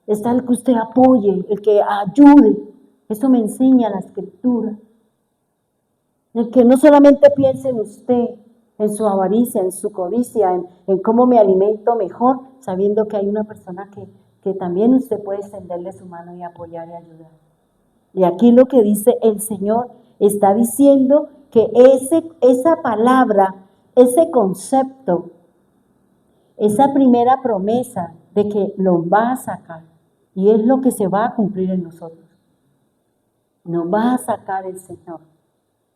Está el que usted apoye, el que ayude. Eso me enseña la Escritura. El que no solamente piense en usted, en su avaricia, en su codicia, en cómo me alimento mejor, sabiendo que hay una persona que también usted puede extenderle su mano y apoyar y ayudar. Y aquí lo que dice el Señor está diciendo que esa palabra, ese concepto, esa primera promesa de que lo va a sacar, y es lo que se va a cumplir en nosotros. Nos va a sacar el Señor.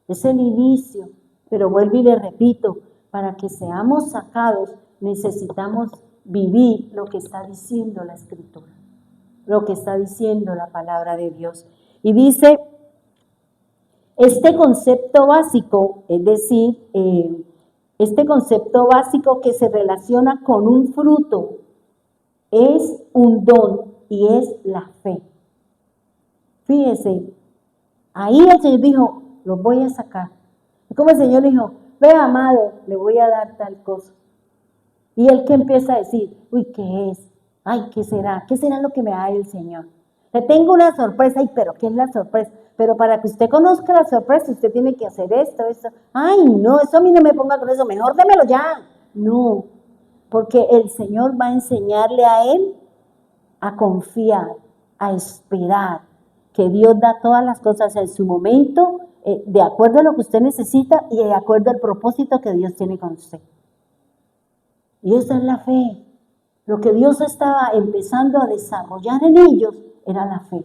Es el inicio, pero vuelvo y le repito, para que seamos sacados necesitamos vivir lo que está diciendo la Escritura, lo que está diciendo la palabra de Dios. Y dice, este concepto básico, es decir, este concepto básico que se relaciona con un fruto, es un don y es la fe. Fíjese, ahí el Señor dijo, los voy a sacar. Y como el Señor dijo, ve amado, le voy a dar tal cosa. Y él que empieza a decir, uy, ¿qué es? Ay, ¿qué será? ¿Qué será lo que me da el Señor? Le tengo una sorpresa, ay, pero ¿qué es la sorpresa? Pero para que usted conozca la sorpresa, usted tiene que hacer esto. Ay, no, eso a mí no me ponga con eso, mejor démelo ya. No, porque el Señor va a enseñarle a él a confiar, a esperar, que Dios da todas las cosas en su momento, de acuerdo a lo que usted necesita y de acuerdo al propósito que Dios tiene con usted. Y esa es la fe. Lo que Dios estaba empezando a desarrollar en ellos era la fe.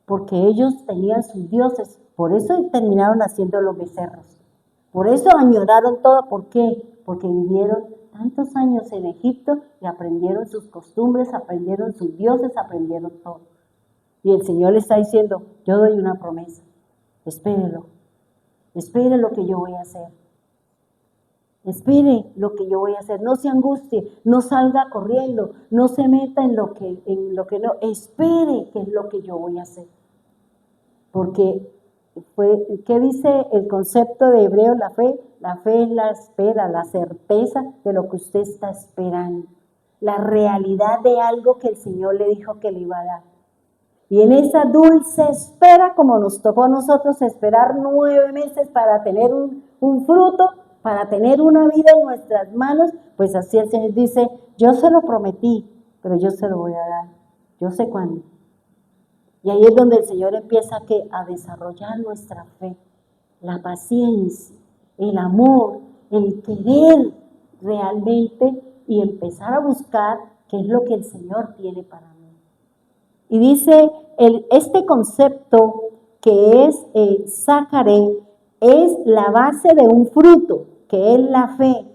Porque ellos tenían sus dioses. Por eso terminaron haciendo los becerros. Por eso añoraron todo. ¿Por qué? Porque vivieron tantos años en Egipto y aprendieron sus costumbres, aprendieron sus dioses, aprendieron todo. Y el Señor le está diciendo, yo doy una promesa. Espérelo. Espere lo que yo voy a hacer. Espere lo que yo voy a hacer. No se angustie, no salga corriendo, no se meta en lo que no. Espere qué es lo que yo voy a hacer. Porque, ¿qué dice el concepto de hebreo? La fe es la espera, la certeza de lo que usted está esperando. La realidad de algo que el Señor le dijo que le iba a dar. Y en esa dulce espera, como nos tocó a nosotros esperar 9 meses para tener un fruto, para tener una vida en nuestras manos, pues así el Señor dice, yo se lo prometí, pero yo se lo voy a dar. Yo sé cuándo. Y ahí es donde el Señor empieza a desarrollar nuestra fe, la paciencia, el amor, el querer realmente y empezar a buscar qué es lo que el Señor tiene para mí. Y dice, este concepto que es Zacaré, es la base de un fruto, que es la fe.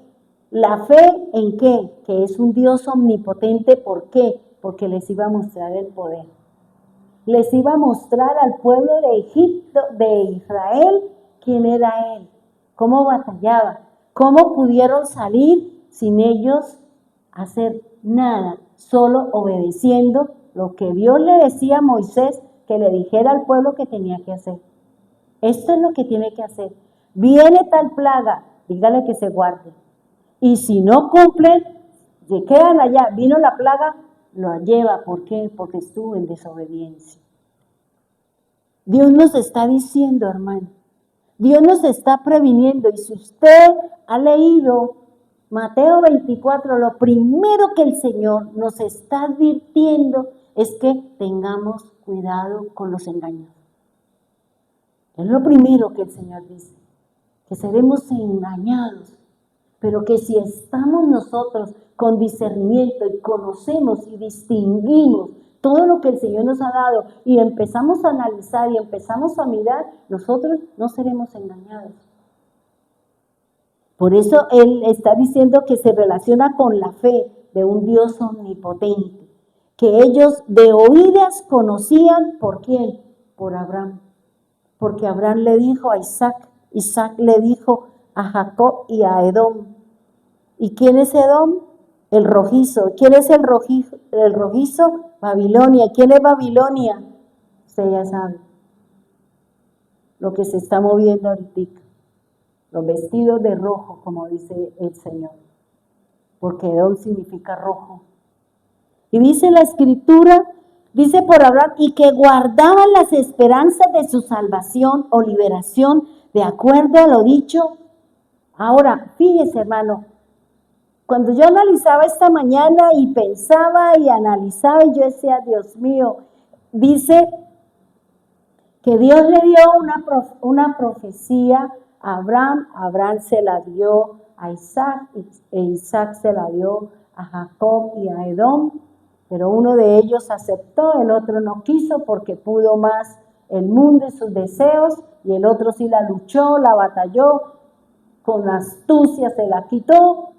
¿La fe en qué? Que es un Dios omnipotente. ¿Por qué? Porque les iba a mostrar el poder. Les iba a mostrar al pueblo de Egipto, de Israel, quién era Él, cómo batallaba, cómo pudieron salir sin ellos hacer nada, solo obedeciendo lo que Dios le decía a Moisés que le dijera al pueblo que tenía que hacer. Esto es lo que tiene que hacer. Viene tal plaga, dígale que se guarde. Y si no cumplen, se quedan allá. Vino la plaga, lo lleva. ¿Por qué? Porque estuvo en desobediencia. Dios nos está diciendo, hermano. Dios nos está previniendo. Y si usted ha leído Mateo 24, lo primero que el Señor nos está advirtiendo es que tengamos cuidado con los engaños. Es lo primero que el Señor dice, que seremos engañados, pero que si estamos nosotros con discernimiento y conocemos y distinguimos todo lo que el Señor nos ha dado y empezamos a analizar y empezamos a mirar, nosotros no seremos engañados. Por eso él está diciendo que se relaciona con la fe de un Dios omnipotente, que ellos de oídas conocían, ¿por quién? Por Abraham. Porque Abraham le dijo a Isaac, Isaac le dijo a Jacob y a Edom. ¿Y quién es Edom? El rojizo. ¿Quién es el rojizo? El rojizo, Babilonia. ¿Quién es Babilonia? Usted ya sabe lo que se está moviendo ahorita. Los vestidos de rojo, como dice el Señor. Porque Edom significa rojo. Y dice la Escritura, dice por Abraham, y que guardaban las esperanzas de su salvación o liberación de acuerdo a lo dicho. Ahora, fíjese, hermano, cuando yo analizaba esta mañana y pensaba y analizaba, y yo decía, Dios mío, dice que Dios le dio una profecía a Abraham, Abraham se la dio a Isaac, e Isaac se la dio a Jacob y a Edom, pero uno de ellos aceptó, el otro no quiso porque pudo más el mundo y sus deseos, y el otro sí la luchó, la batalló, con astucia se la quitó,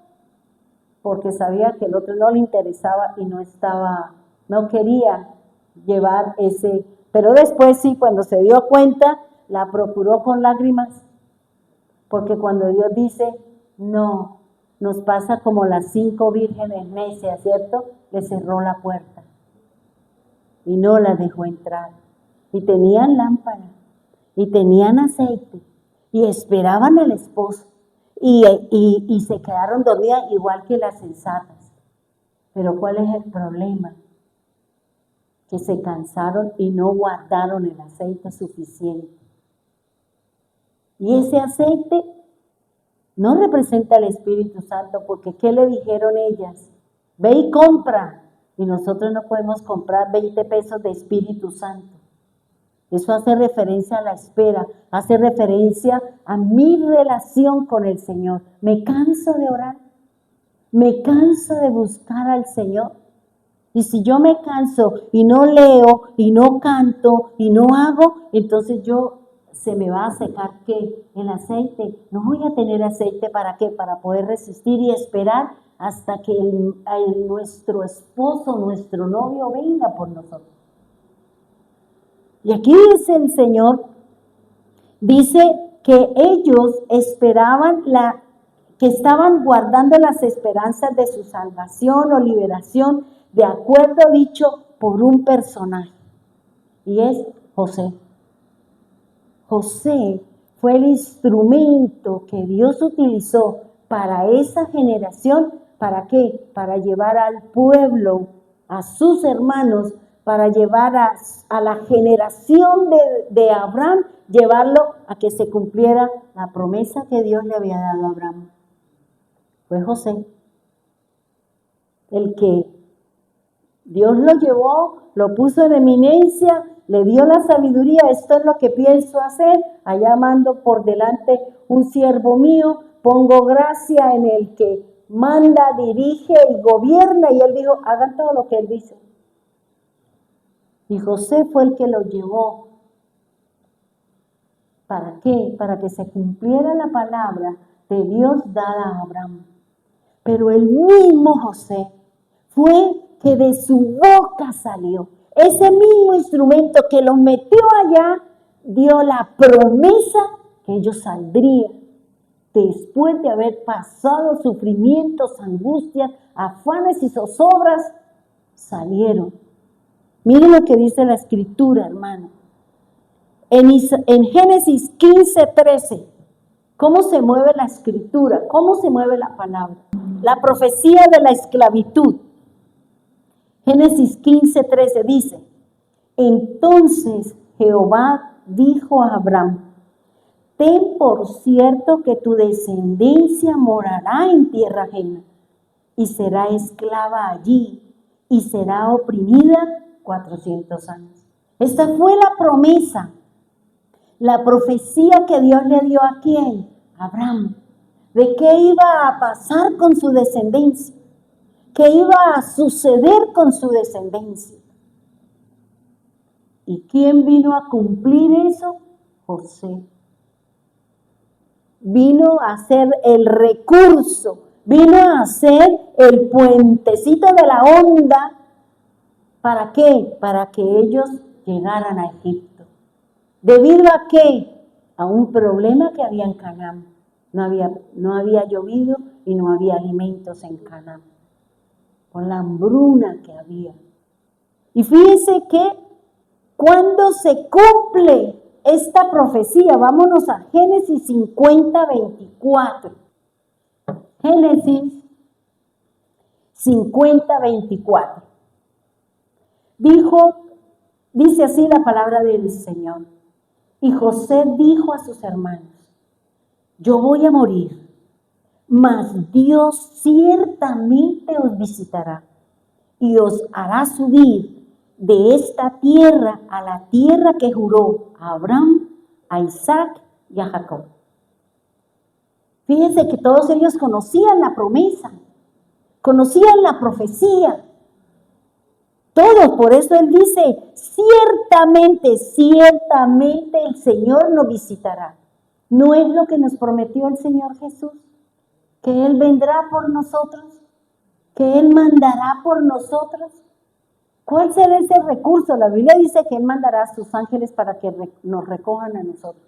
porque sabía que el otro no le interesaba y no quería llevar ese, pero después sí, cuando se dio cuenta, la procuró con lágrimas, porque cuando Dios dice, no, nos pasa como las 5 vírgenes necias, ¿cierto? Le cerró la puerta y no la dejó entrar. Y tenían lámpara, y tenían aceite, y esperaban al esposo, y se quedaron dormidas igual que las sensatas. Pero ¿cuál es el problema? Que se cansaron y no guardaron el aceite suficiente. Y ese aceite no representa al Espíritu Santo, porque ¿qué le dijeron ellas? Ve y compra. Y nosotros no podemos comprar 20 pesos de Espíritu Santo. Eso hace referencia a la espera, hace referencia a mi relación con el Señor. Me canso de orar, me canso de buscar al Señor. Y si yo me canso y no leo y no canto y no hago, entonces se me va a secar ¿qué? El aceite. No voy a tener aceite, ¿para qué? Para poder resistir y esperar hasta que nuestro esposo, nuestro novio venga por nosotros. Y aquí dice el Señor, dice que ellos esperaban que estaban guardando las esperanzas de su salvación o liberación de acuerdo dicho por un personaje. Y es José. José fue el instrumento que Dios utilizó para esa generación. ¿Para qué? Para llevar al pueblo, a sus hermanos, para llevar a la generación de Abraham, llevarlo a que se cumpliera la promesa que Dios le había dado a Abraham. Fue José el que Dios lo llevó, lo puso en eminencia, le dio la sabiduría. Esto es lo que pienso hacer, allá mando por delante un siervo mío, pongo gracia en el que manda, dirige y gobierna. Y él dijo, hagan todo lo que él dice. Y José fue el que lo llevó. ¿Para qué? Para que se cumpliera la palabra de Dios dada a Abraham. Pero el mismo José fue que de su boca salió. Ese mismo instrumento que los metió allá, dio la promesa que ellos saldrían. Después de haber pasado sufrimientos, angustias, afanes y zozobras, salieron. Miren lo que dice la Escritura, hermano. En Génesis 15:13, ¿cómo se mueve la Escritura? ¿Cómo se mueve la palabra? La profecía de la esclavitud. Génesis 15:13 dice, entonces Jehová dijo a Abraham, ten por cierto que tu descendencia morará en tierra ajena y será esclava allí y será oprimida 400 años. Esta fue la promesa, la profecía que Dios le dio a ¿quién? A Abraham, de qué iba a pasar con su descendencia, qué iba a suceder con su descendencia. ¿Y quién vino a cumplir eso? José. vino a ser el recurso, vino a ser el puentecito de la onda. ¿Para qué? Para que ellos llegaran a Egipto. ¿Debido a qué? A un problema que había en Canaán. No había llovido y no había alimentos en Canaán. Por la hambruna que había. Y fíjense que cuando se cumple esta profecía, vámonos a Génesis 50, 24. Génesis 50, 24. Dice así la palabra del Señor. Y José dijo a sus hermanos, yo voy a morir, mas Dios ciertamente os visitará y os hará subir de esta tierra a la tierra que juró a Abraham, a Isaac y a Jacob. Fíjense que todos ellos conocían la promesa, conocían la profecía. Todos, por eso él dice, ciertamente, ciertamente el Señor nos visitará. ¿No es lo que nos prometió el Señor Jesús? Que Él vendrá por nosotros, que Él mandará por nosotros. ¿Cuál será ese recurso? La Biblia dice que Él mandará a sus ángeles para que nos recojan a nosotros.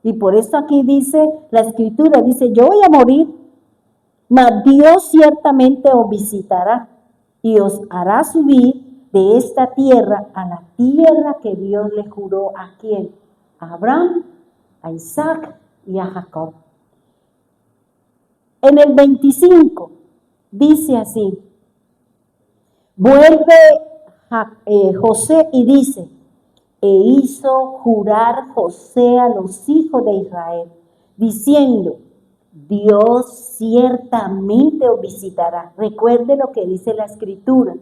Y por eso aquí dice, la Escritura dice, yo voy a morir, mas Dios ciertamente os visitará y os hará subir de esta tierra a la tierra que Dios le juró a quién, a Abraham, a Isaac y a Jacob. En el 25 dice así, vuelve José y dice, e hizo jurar José a los hijos de Israel, diciendo, Dios ciertamente os visitará. Recuerde lo que dice la Escritura,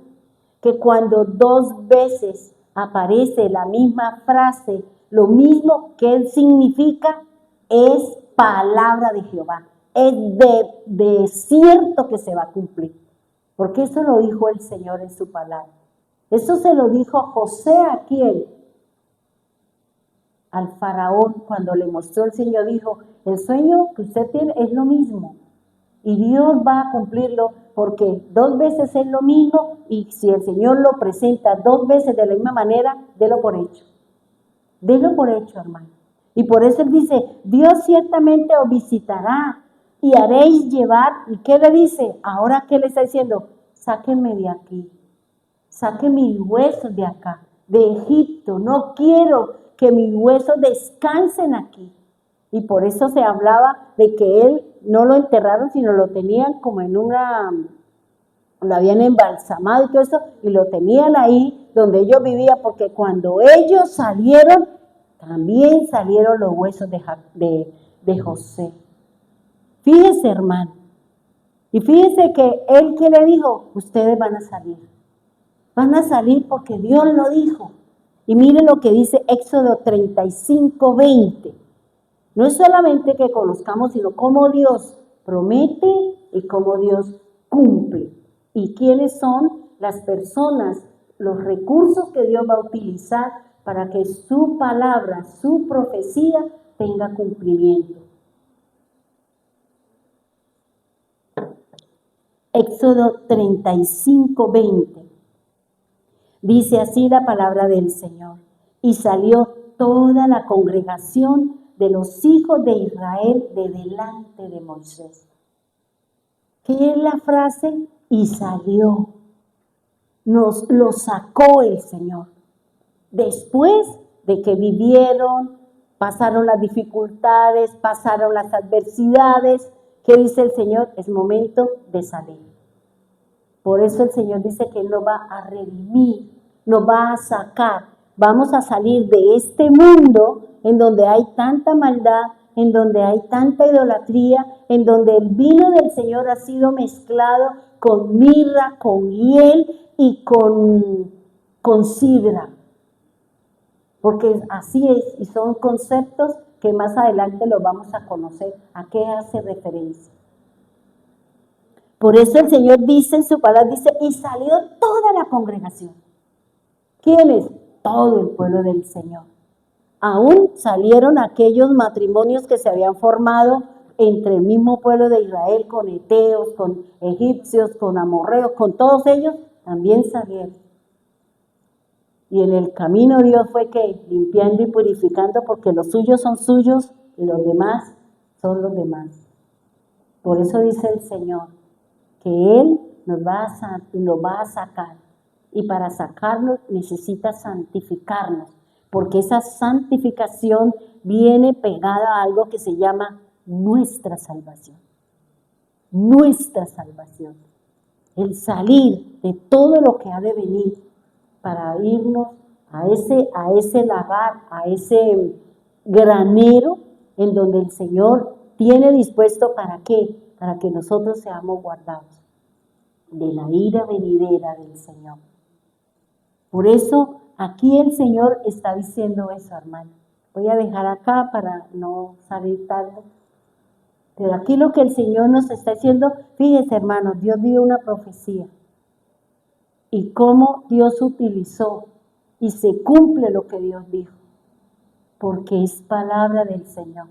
que cuando 2 veces aparece la misma frase, lo mismo que él significa, es palabra de Jehová. Es de cierto que se va a cumplir. Porque eso lo dijo el Señor en su palabra. Eso se lo dijo José a quién, al faraón, cuando le mostró el Señor, dijo, el sueño que usted tiene es lo mismo y Dios va a cumplirlo porque 2 veces es lo mismo y si el Señor lo presenta 2 veces de la misma manera, délo por hecho. Délo por hecho, hermano. Y por eso él dice, Dios ciertamente os visitará y haréis llevar, ¿y qué le dice? Ahora, ¿qué le está diciendo? Sáquenme de aquí, saquen mis huesos de acá, de Egipto, no quiero que mis huesos descansen aquí. Y por eso se hablaba de que él no lo enterraron, sino lo tenían como en lo habían embalsamado y todo eso, y lo tenían ahí donde ellos vivían, porque cuando ellos salieron, también salieron los huesos de José. Fíjese, hermano, y fíjese que él que le dijo, ustedes van a salir porque Dios lo dijo. Y miren lo que dice Éxodo 35, 20. No es solamente que conozcamos, sino cómo Dios promete y cómo Dios cumple. Y quiénes son las personas, los recursos que Dios va a utilizar para que su palabra, su profecía tenga cumplimiento. Éxodo 35, 20. Dice así la palabra del Señor. Y salió toda la congregación de los hijos de Israel de delante de Moisés. ¿Qué es la frase? Y salió. Nos lo sacó el Señor. Después de que vivieron, pasaron las dificultades, pasaron las adversidades, ¿qué dice el Señor? Es momento de salir. Por eso el Señor dice que Él nos va a redimir, nos va a sacar. Vamos a salir de este mundo en donde hay tanta maldad, en donde hay tanta idolatría, en donde el vino del Señor ha sido mezclado con mirra, con hiel y con sidra. Porque así es, y son conceptos que más adelante los vamos a conocer. ¿A qué hace referencia? Por eso el Señor dice en su palabra, dice, y salió toda la congregación. ¿Quiénes? Todo el pueblo del Señor. Aún salieron aquellos matrimonios que se habían formado entre el mismo pueblo de Israel, con heteos, con egipcios, con amorreos, con todos ellos, también salieron. Y en el camino Dios fue que limpiando y purificando, porque los suyos son suyos y los demás son los demás. Por eso dice el Señor, que Él nos va a sacar. Y para sacarnos necesita santificarnos, porque esa santificación viene pegada a algo que se llama nuestra salvación. Nuestra salvación. El salir de todo lo que ha de venir para irnos a ese lagar, a ese granero en donde el Señor tiene dispuesto ¿para qué? Para que nosotros seamos guardados de la ira venidera del Señor. Por eso aquí el Señor está diciendo eso, hermano. Voy a dejar acá para no salir tarde. Pero aquí lo que el Señor nos está diciendo, fíjese, hermano, Dios dio una profecía. Y cómo Dios utilizó y se cumple lo que Dios dijo. Porque es palabra del Señor.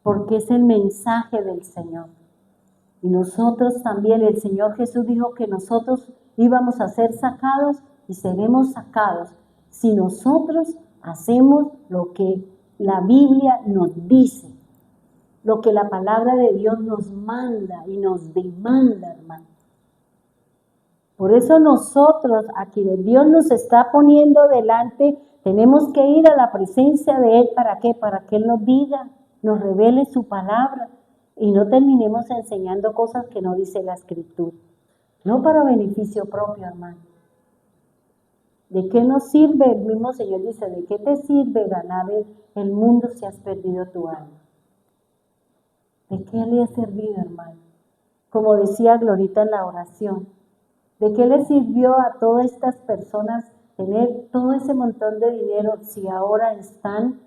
Porque es el mensaje del Señor. Y nosotros también, el Señor Jesús dijo que nosotros íbamos a ser sacados y seremos sacados si nosotros hacemos lo que la Biblia nos dice, lo que la palabra de Dios nos manda y nos demanda, hermano. Por eso nosotros, a quienes Dios nos está poniendo delante, tenemos que ir a la presencia de Él. ¿Para qué? Para que Él nos diga, nos revele su palabra y no terminemos enseñando cosas que no dice la Escritura. No para beneficio propio, hermano. ¿De qué nos sirve? El mismo Señor dice, ¿de qué te sirve ganar el mundo si has perdido tu alma? ¿De qué le ha servido, hermano? Como decía Glorita en la oración, ¿de qué le sirvió a todas estas personas tener todo ese montón de dinero si ahora están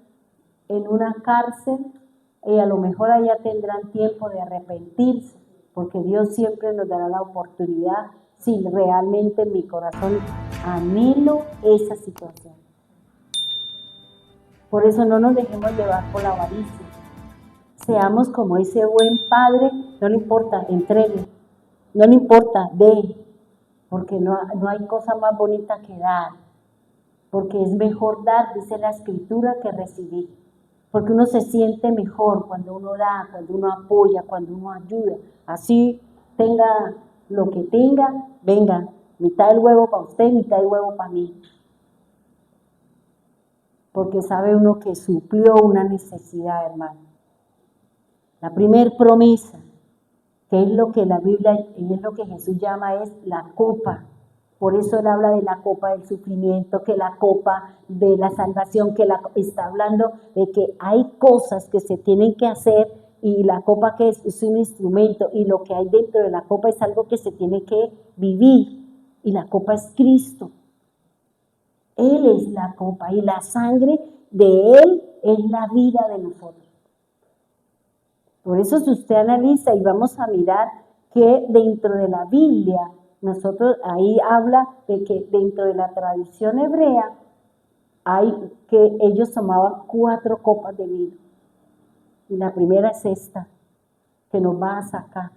en una cárcel y a lo mejor allá tendrán tiempo de arrepentirse? Porque Dios siempre nos dará la oportunidad si realmente en mi corazón anhelo esa situación. Por eso no nos dejemos llevar por la avaricia. Seamos como ese buen padre, no le importa, entregue, no le importa, dé, porque no hay cosa más bonita que dar, porque es mejor dar, dice la Escritura, que recibir, porque uno se siente mejor cuando uno da, cuando uno apoya, cuando uno ayuda, así tenga lo que tenga, venga, mitad del huevo para usted, mitad del huevo para mí, porque sabe uno que suplió una necesidad, hermano. La primer promesa, que es lo que la Biblia y es lo que Jesús llama, es la copa. Por eso Él habla de la copa del sufrimiento, que la copa de la salvación, que está hablando de que hay cosas que se tienen que hacer y la copa que es un instrumento y lo que hay dentro de la copa es algo que se tiene que vivir y la copa es Cristo. Él es la copa y la sangre de Él es la vida de nosotros. Por eso si usted analiza y vamos a mirar que dentro de la Biblia, nosotros ahí habla de que dentro de la tradición hebrea hay que ellos tomaban 4 copas de vino. Y la primera es esta, que nos va a sacar.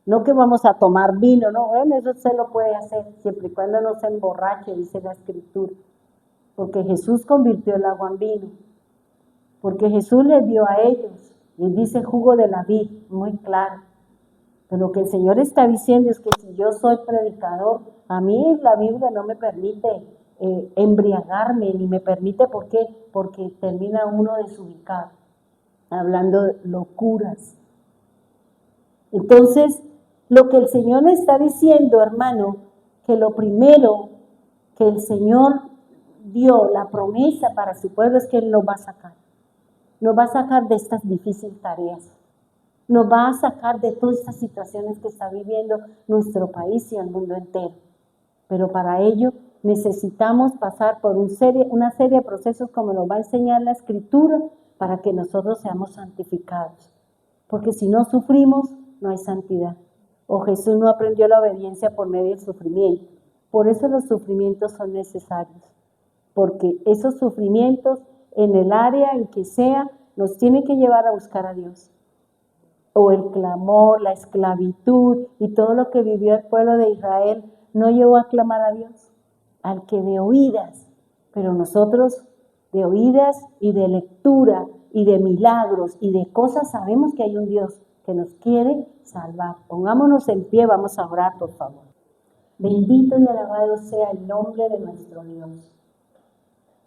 No que vamos a tomar vino, no, bueno, eso se lo puede hacer, siempre y cuando no se emborrache, dice la Escritura. Porque Jesús convirtió el agua en vino. Porque Jesús les dio a ellos. Y dice jugo de la vid, muy claro. Pero lo que el Señor está diciendo es que si yo soy predicador, a mí la Biblia no me permite embriagarme, ni me permite, ¿por qué? Porque termina uno desubicado, hablando de locuras. Entonces, lo que el Señor me está diciendo, hermano, que lo primero que el Señor dio, la promesa para su pueblo, es que Él nos va a sacar. Nos va a sacar de estas difíciles tareas. Nos va a sacar de todas estas situaciones que está viviendo nuestro país y el mundo entero. Pero para ello necesitamos pasar por una serie de procesos como nos va a enseñar la Escritura para que nosotros seamos santificados. Porque si no sufrimos, no hay santidad. O Jesús no aprendió la obediencia por medio del sufrimiento. Por eso los sufrimientos son necesarios. Porque esos sufrimientos en el área en que sea, nos tiene que llevar a buscar a Dios. O el clamor, la esclavitud y todo lo que vivió el pueblo de Israel no llevó a clamar a Dios, al que de oídas, pero nosotros de oídas y de lectura y de milagros y de cosas sabemos que hay un Dios que nos quiere salvar. Pongámonos en pie, vamos a orar, por favor. Bendito y alabado sea el nombre de nuestro Dios.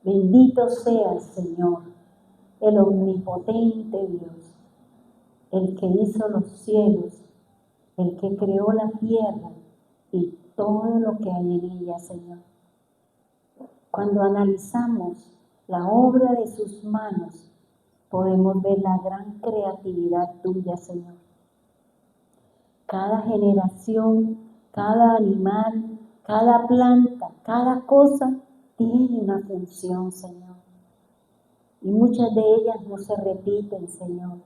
Bendito sea el Señor, el omnipotente Dios, el que hizo los cielos, el que creó la tierra y todo lo que hay en ella, Señor. Cuando analizamos la obra de sus manos, podemos ver la gran creatividad tuya, Señor. Cada generación, cada animal, cada planta, cada cosa tiene una función, Señor. Y muchas de ellas no se repiten, Señor.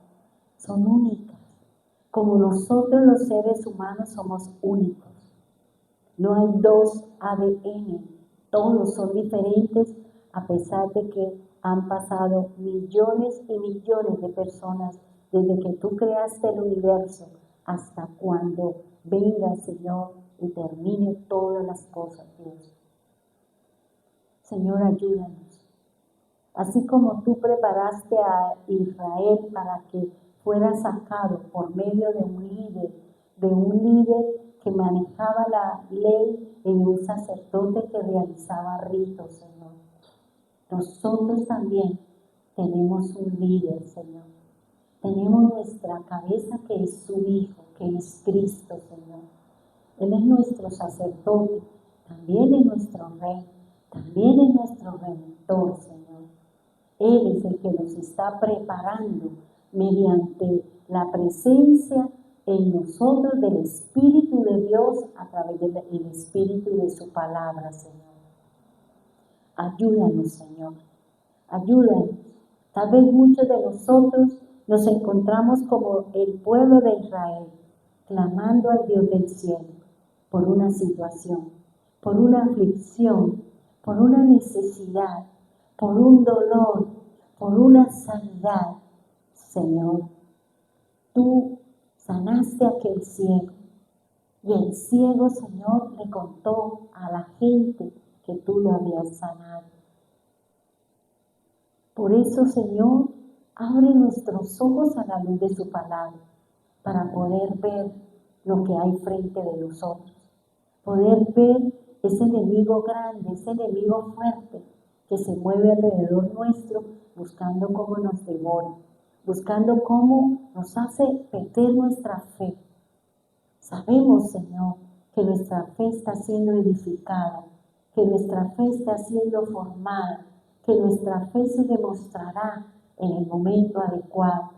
Son únicas. Como nosotros los seres humanos somos únicos. No hay dos ADN. Todos son diferentes a pesar de que han pasado millones y millones de personas desde que tú creaste el universo hasta cuando venga el Señor y termine todas las cosas, Dios. Señor, ayúdanos. Así como tú preparaste a Israel para que fuera sacado por medio de un líder que manejaba la ley y un sacerdote que realizaba ritos, Señor. Nosotros también tenemos un líder, Señor. Tenemos nuestra cabeza que es su Hijo, que es Cristo, Señor. Él es nuestro sacerdote, también es nuestro Rey, también es nuestro Redentor, Señor. Él es el que nos está preparando mediante la presencia en nosotros del Espíritu de Dios a través del Espíritu de su palabra, Señor. Ayúdanos, Señor. Ayúdanos. Tal vez muchos de nosotros nos encontramos como el pueblo de Israel, clamando al Dios del cielo por una situación, por una aflicción, por una necesidad, por un dolor, por una sanidad. Señor, tú sanaste a aquel ciego y el ciego, Señor, le contó a la gente que tú lo habías sanado. Por eso, Señor, abre nuestros ojos a la luz de su palabra para poder ver lo que hay frente de nosotros, poder ver ese enemigo grande, ese enemigo fuerte que se mueve alrededor nuestro buscando cómo nos devora, buscando cómo nos hace perder nuestra fe. Sabemos, Señor, que nuestra fe está siendo edificada, que nuestra fe está siendo formada, que nuestra fe se demostrará en el momento adecuado.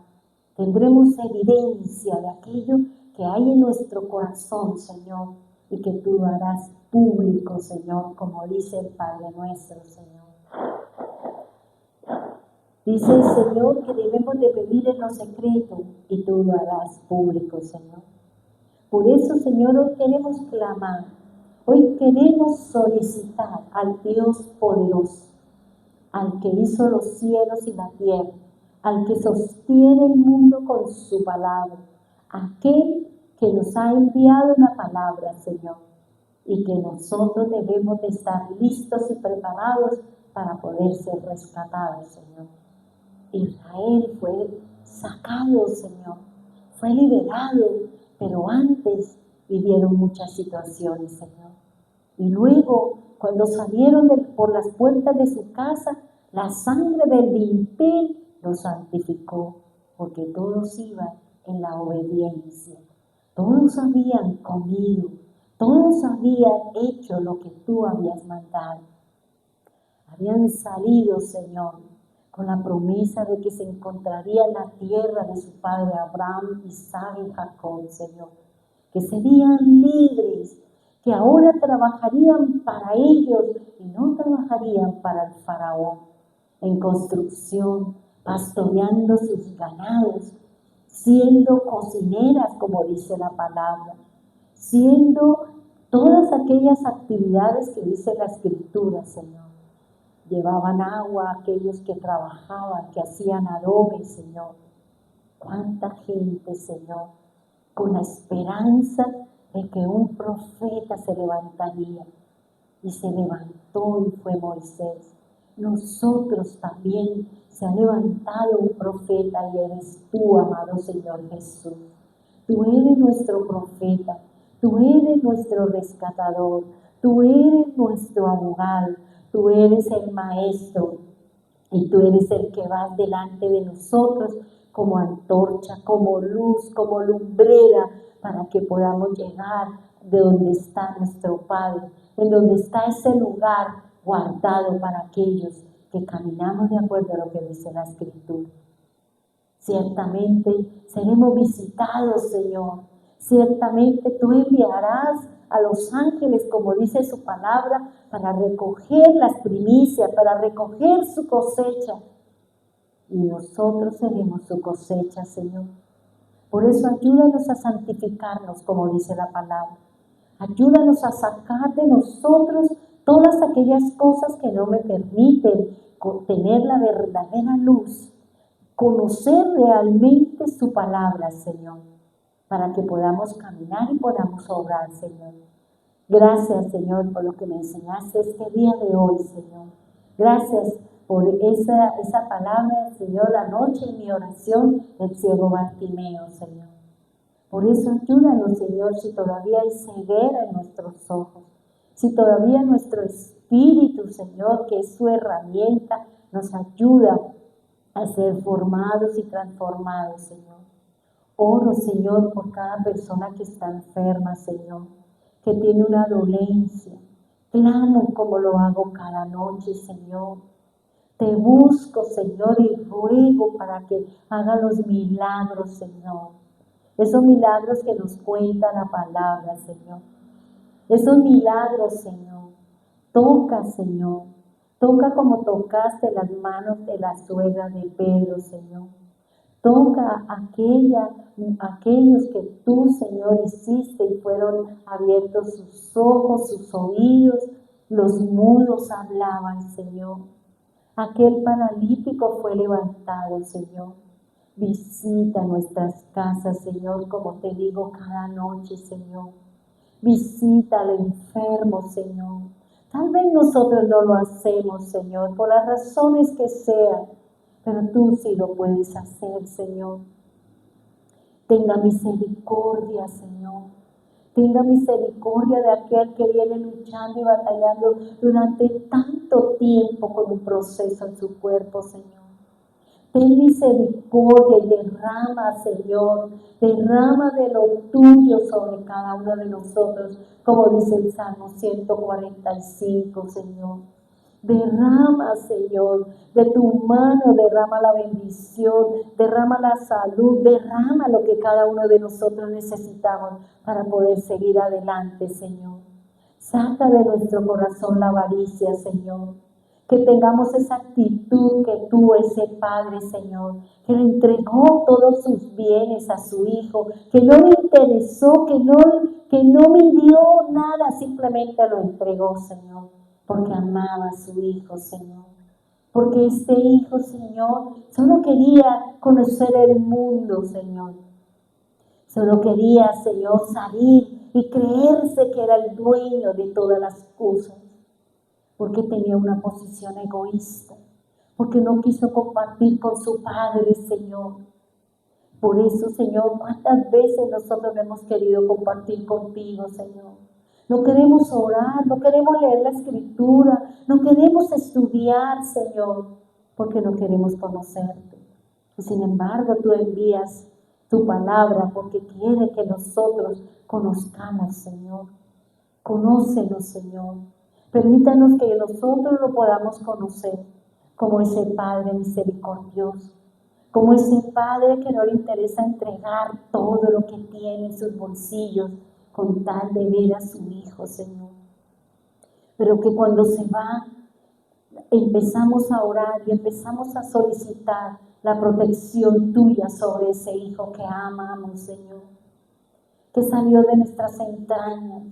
Tendremos evidencia de aquello que hay en nuestro corazón, Señor, y que tú lo harás público, Señor, como dice el Padre nuestro, Señor. Dice el Señor que debemos de pedir en lo secreto y tú lo harás público, Señor. Por eso, Señor, hoy queremos clamar, hoy queremos solicitar al Dios poderoso, al que hizo los cielos y la tierra, al que sostiene el mundo con su palabra, aquel que nos ha enviado una palabra, Señor, y que nosotros debemos de estar listos y preparados para poder ser rescatados, Señor. Israel fue sacado, Señor, fue liberado, pero antes vivieron muchas situaciones, Señor. Y luego, cuando salieron por las puertas de su casa, la sangre del dintel los santificó, porque todos iban en la obediencia. Todos habían comido, todos habían hecho lo que tú habías mandado. Habían salido, Señor, con la promesa de que se encontraría en la tierra de su padre Abraham, Isaac y Jacob, Señor. Que serían libres, que ahora trabajarían para ellos y no trabajarían para el faraón, en construcción, pastoreando sus ganados, siendo cocineras, como dice la palabra, siendo todas aquellas actividades que dice la Escritura, Señor. llevaban agua a aquellos que trabajaban, que hacían adobe, Señor. Cuánta gente, Señor, con la esperanza de que un profeta se levantaría. Y se levantó y fue Moisés. Nosotros también se ha levantado un profeta y eres tú, amado Señor Jesús. Tú eres nuestro profeta, tú eres nuestro rescatador, tú eres nuestro abogado, tú eres el maestro y tú eres el que vas delante de nosotros como antorcha, como luz, como lumbrera, para que podamos llegar de donde está nuestro Padre, en donde está ese lugar guardado para aquellos que caminamos de acuerdo a lo que dice la Escritura. Ciertamente seremos visitados, Señor. Ciertamente tú enviarás a los ángeles, como dice su palabra, para recoger las primicias, para recoger su cosecha. Y nosotros seremos su cosecha, Señor. Por eso ayúdanos a santificarnos, como dice la palabra. Ayúdanos a sacar de nosotros todas aquellas cosas que no me permiten tener la verdadera luz, conocer realmente su palabra, Señor, para que podamos caminar y podamos obrar, Señor. Gracias, Señor, por lo que me enseñaste este día de hoy, Señor. Gracias por esa palabra, Señor, anoche en mi oración, el ciego Bartimeo, Señor. Por eso ayúdanos, Señor, si todavía hay ceguera en nuestros ojos, si todavía nuestro espíritu, Señor, que es su herramienta, nos ayuda a ser formados y transformados, Señor. Oro, Señor, por cada persona que está enferma, Señor, que tiene una dolencia. Clamo como lo hago cada noche, Señor. Te busco, Señor, y ruego para que haga los milagros, Señor. Esos milagros que nos cuenta la palabra, Señor. Esos milagros, Señor. Toca, Señor. Toca como tocaste las manos de la suegra de Pedro, Señor. Toca aquellos que tú, Señor, hiciste y fueron abiertos sus ojos, sus oídos. Los mudos hablaban, Señor. Aquel paralítico fue levantado, Señor. Visita nuestras casas, Señor, como te digo cada noche, Señor. Visita al enfermo, Señor. Tal vez nosotros no lo hacemos, Señor, por las razones que sean, pero tú sí lo puedes hacer, Señor. Tenga misericordia, Señor. Tenga misericordia de aquel que viene luchando y batallando durante tanto tiempo con un proceso en su cuerpo, Señor. Ten misericordia y derrama, Señor, derrama de lo tuyo sobre cada uno de nosotros, como dice el Salmo 145, Señor. Derrama, Señor, de tu mano, derrama la bendición, derrama la salud, derrama lo que cada uno de nosotros necesitamos para poder seguir adelante, Señor. Saca de nuestro corazón la avaricia, Señor. Que tengamos esa actitud que tú, ese Padre, Señor, que le entregó todos sus bienes a su Hijo, que no le interesó, que no midió nada, simplemente lo entregó, Señor, porque amaba a su Hijo, Señor. Porque este Hijo, Señor, solo quería conocer el mundo, Señor. Solo quería, Señor, salir y creerse que era el dueño de todas las cosas. Porque tenía una posición egoísta, porque no quiso compartir con su Padre, Señor. Por eso, Señor, ¿cuántas veces nosotros hemos querido compartir contigo, Señor? No queremos orar, no queremos leer la Escritura, no queremos estudiar, Señor, porque no queremos conocerte. Y sin embargo, tú envías tu palabra porque quiere que nosotros conozcamos, Señor. Conócenos, Señor. Permítanos que nosotros lo podamos conocer como ese Padre misericordioso, como ese Padre que no le interesa entregar todo lo que tiene en sus bolsillos con tal de ver a su Hijo, Señor. Pero que cuando se va, empezamos a orar y empezamos a solicitar la protección tuya sobre ese Hijo que amamos, Señor, que salió de nuestras entrañas,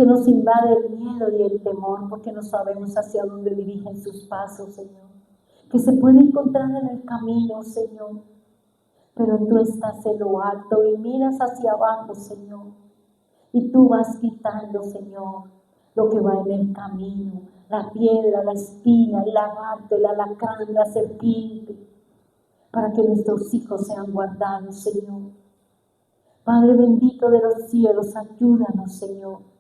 que nos invade el miedo y el temor porque no sabemos hacia dónde dirigen sus pasos, Señor. Que se puede encontrar en el camino, Señor. Pero tú estás en lo alto y miras hacia abajo, Señor. Y tú vas quitando, Señor, lo que va en el camino. La piedra, la espina, el lagarto, el alacrán, la serpiente. Para que nuestros hijos sean guardados, Señor. Padre bendito de los cielos, ayúdanos, Señor.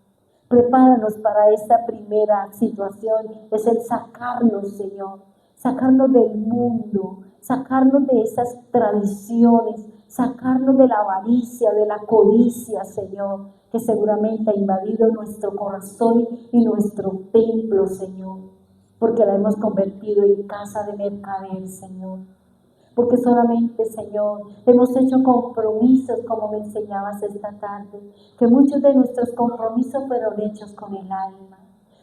Prepáranos para esta primera situación, es el sacarnos, Señor, sacarnos del mundo, sacarnos de esas tradiciones, sacarnos de la avaricia, de la codicia, Señor, que seguramente ha invadido nuestro corazón y nuestro templo, Señor, porque la hemos convertido en casa de mercader, Señor. Porque solamente, Señor, hemos hecho compromisos, como me enseñabas esta tarde, que muchos de nuestros compromisos fueron hechos con el alma.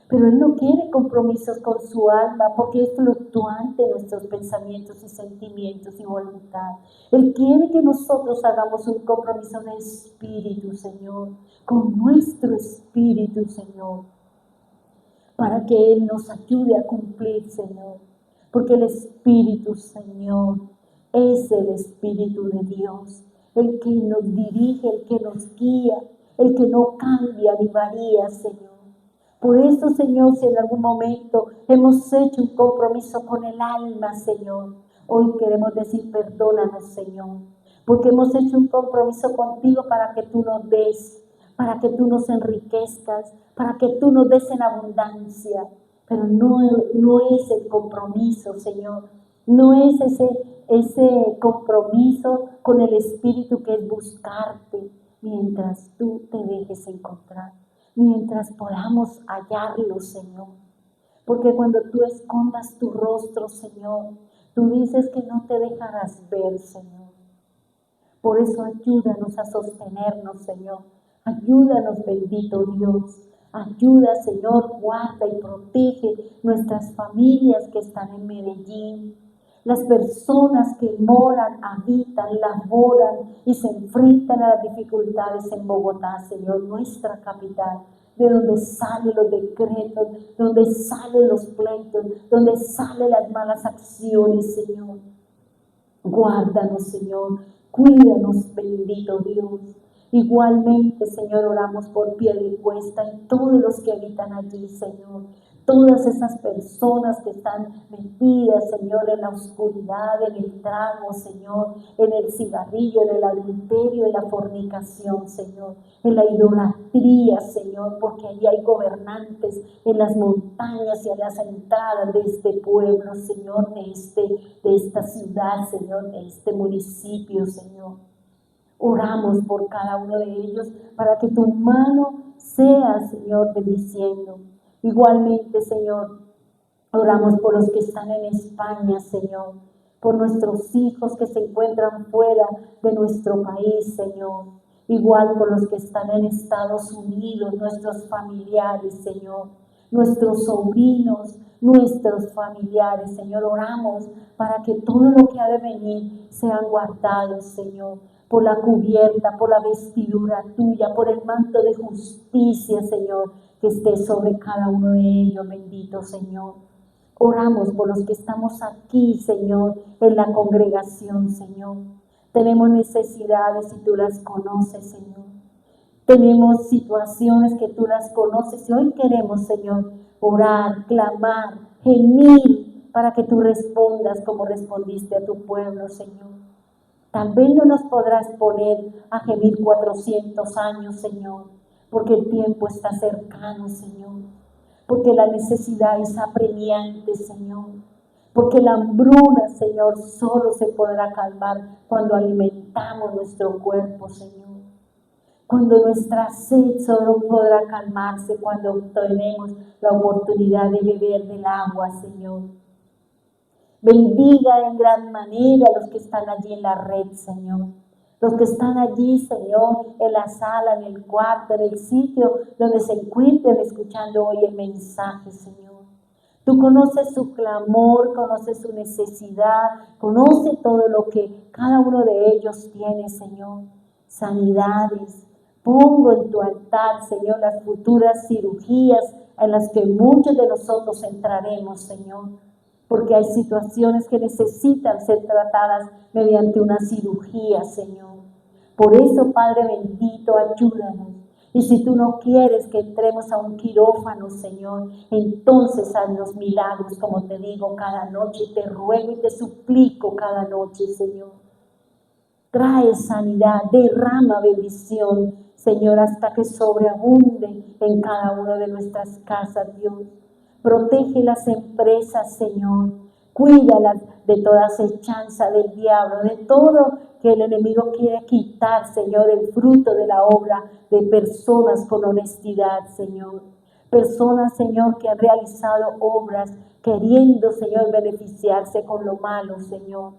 Pero Él no quiere compromisos con su alma, porque es fluctuante nuestros pensamientos y sentimientos y voluntad. Él quiere que nosotros hagamos un compromiso de espíritu, Señor, con nuestro espíritu, Señor, para que Él nos ayude a cumplir, Señor. Porque el Espíritu, Señor, es el Espíritu de Dios, el que nos dirige, el que nos guía, el que no cambia ni varía, Señor. Por eso, Señor, si en algún momento hemos hecho un compromiso con el alma, Señor, hoy queremos decir perdónanos, Señor, porque hemos hecho un compromiso contigo para que tú nos des, para que tú nos enriquezcas, para que tú nos des en abundancia. Pero no es el compromiso, Señor. No es ese compromiso con el Espíritu que es buscarte mientras tú te dejes encontrar, mientras podamos hallarlo, Señor. Porque cuando tú escondas tu rostro, Señor, tú dices que no te dejarás ver, Señor. Por eso ayúdanos a sostenernos, Señor. Ayúdanos, bendito Dios. Ayuda, Señor, guarda y protege nuestras familias que están en Medellín. Las personas que moran, habitan, laboran y se enfrentan a las dificultades en Bogotá, Señor, nuestra capital, de donde salen los decretos, donde salen los pleitos, donde salen las malas acciones, Señor. Guárdanos, Señor, cuídanos, bendito Dios. Igualmente, Señor, oramos por Piedecuesta y todos los que habitan allí, Señor. Todas esas personas que están metidas, Señor, en la oscuridad, en el trago, Señor, en el cigarrillo, en el adulterio, en la fornicación, Señor, en la idolatría, Señor, porque allí hay gobernantes en las montañas y a las entradas de este pueblo, Señor, de esta ciudad, Señor, de este municipio, Señor. Oramos por cada uno de ellos para que tu mano sea, Señor, bendiciendo. Igualmente, Señor, oramos por los que están en España, Señor, por nuestros hijos que se encuentran fuera de nuestro país, Señor. Igual por los que están en Estados Unidos, nuestros familiares, Señor, nuestros sobrinos, nuestros familiares, Señor. Oramos para que todo lo que ha de venir sean guardados, Señor, por la cubierta, por la vestidura tuya, por el manto de justicia, Señor, que esté sobre cada uno de ellos, bendito Señor. Oramos por los que estamos aquí, Señor, en la congregación, Señor. Tenemos necesidades y tú las conoces, Señor. Tenemos situaciones que tú las conoces y hoy queremos, Señor, orar, clamar, gemir para que tú respondas como respondiste a tu pueblo, Señor. Tal vez no nos podrás poner a gemir 400 años, Señor, porque el tiempo está cercano, Señor, porque la necesidad es apremiante, Señor, porque la hambruna, Señor, solo se podrá calmar cuando alimentamos nuestro cuerpo, Señor. Cuando nuestra sed solo podrá calmarse cuando tenemos la oportunidad de beber del agua, Señor. Bendiga en gran manera a los que están allí en la red, Señor. Los que están allí, Señor, en la sala, en el cuarto, en el sitio donde se encuentren escuchando hoy el mensaje, Señor. Tú conoces su clamor, conoces su necesidad, conoces todo lo que cada uno de ellos tiene, Señor. Sanidades, Pongo en tu altar, Señor, las futuras cirugías en las que muchos de nosotros entraremos, Señor, porque hay situaciones que necesitan ser tratadas mediante una cirugía, Señor. Por eso, Padre bendito, ayúdanos. Y si tú no quieres que entremos a un quirófano, Señor, entonces haz los milagros, como te digo cada noche, y te ruego y te suplico cada noche, Señor. Trae sanidad, derrama bendición, Señor, hasta que sobreabunde en cada una de nuestras casas, Dios. Protege las empresas, Señor. Cuídalas de toda acechanza del diablo, de todo que el enemigo quiere quitar, Señor, el fruto de la obra de personas con honestidad, Señor. Personas, Señor, que han realizado obras queriendo, Señor, beneficiarse con lo malo, Señor.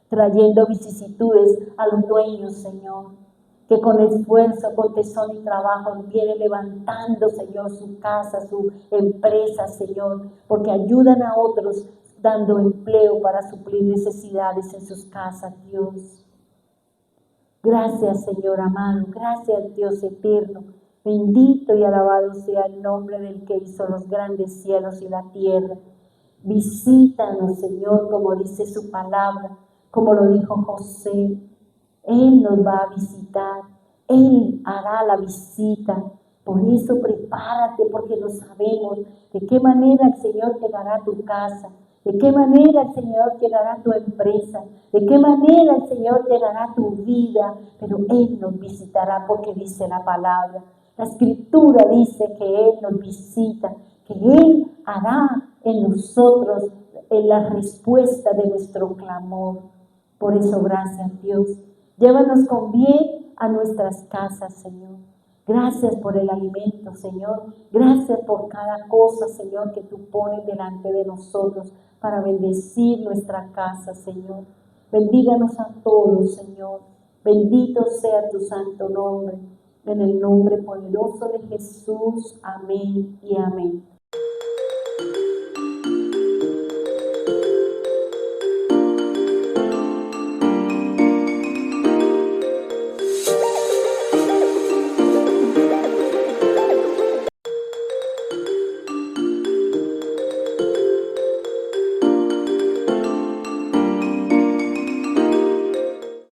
Trayendo vicisitudes a los dueños, Señor, que con esfuerzo, con tesón y trabajo viene levantando, Señor, su casa, su empresa, Señor, porque ayudan a otros dando empleo para suplir necesidades en sus casas, Dios. Gracias, Señor amado, gracias, Dios eterno. Bendito y alabado sea el nombre del que hizo los grandes cielos y la tierra. Visítanos, Señor, como dice su palabra, como lo dijo José. Él nos va a visitar, Él hará la visita. Por eso prepárate, porque no sabemos de qué manera el Señor llegará a tu casa, de qué manera el Señor llegará a tu empresa, de qué manera el Señor llegará a tu vida, pero Él nos visitará porque dice la palabra. La Escritura dice que Él nos visita, que Él hará en nosotros la respuesta de nuestro clamor. Por eso, gracias, Dios. Llévanos con bien a nuestras casas, Señor. Gracias por el alimento, Señor. Gracias por cada cosa, Señor, que tú pones delante de nosotros para bendecir nuestra casa, Señor. Bendíganos a todos, Señor. Bendito sea tu santo nombre. En el nombre poderoso de Jesús. Amén y amén.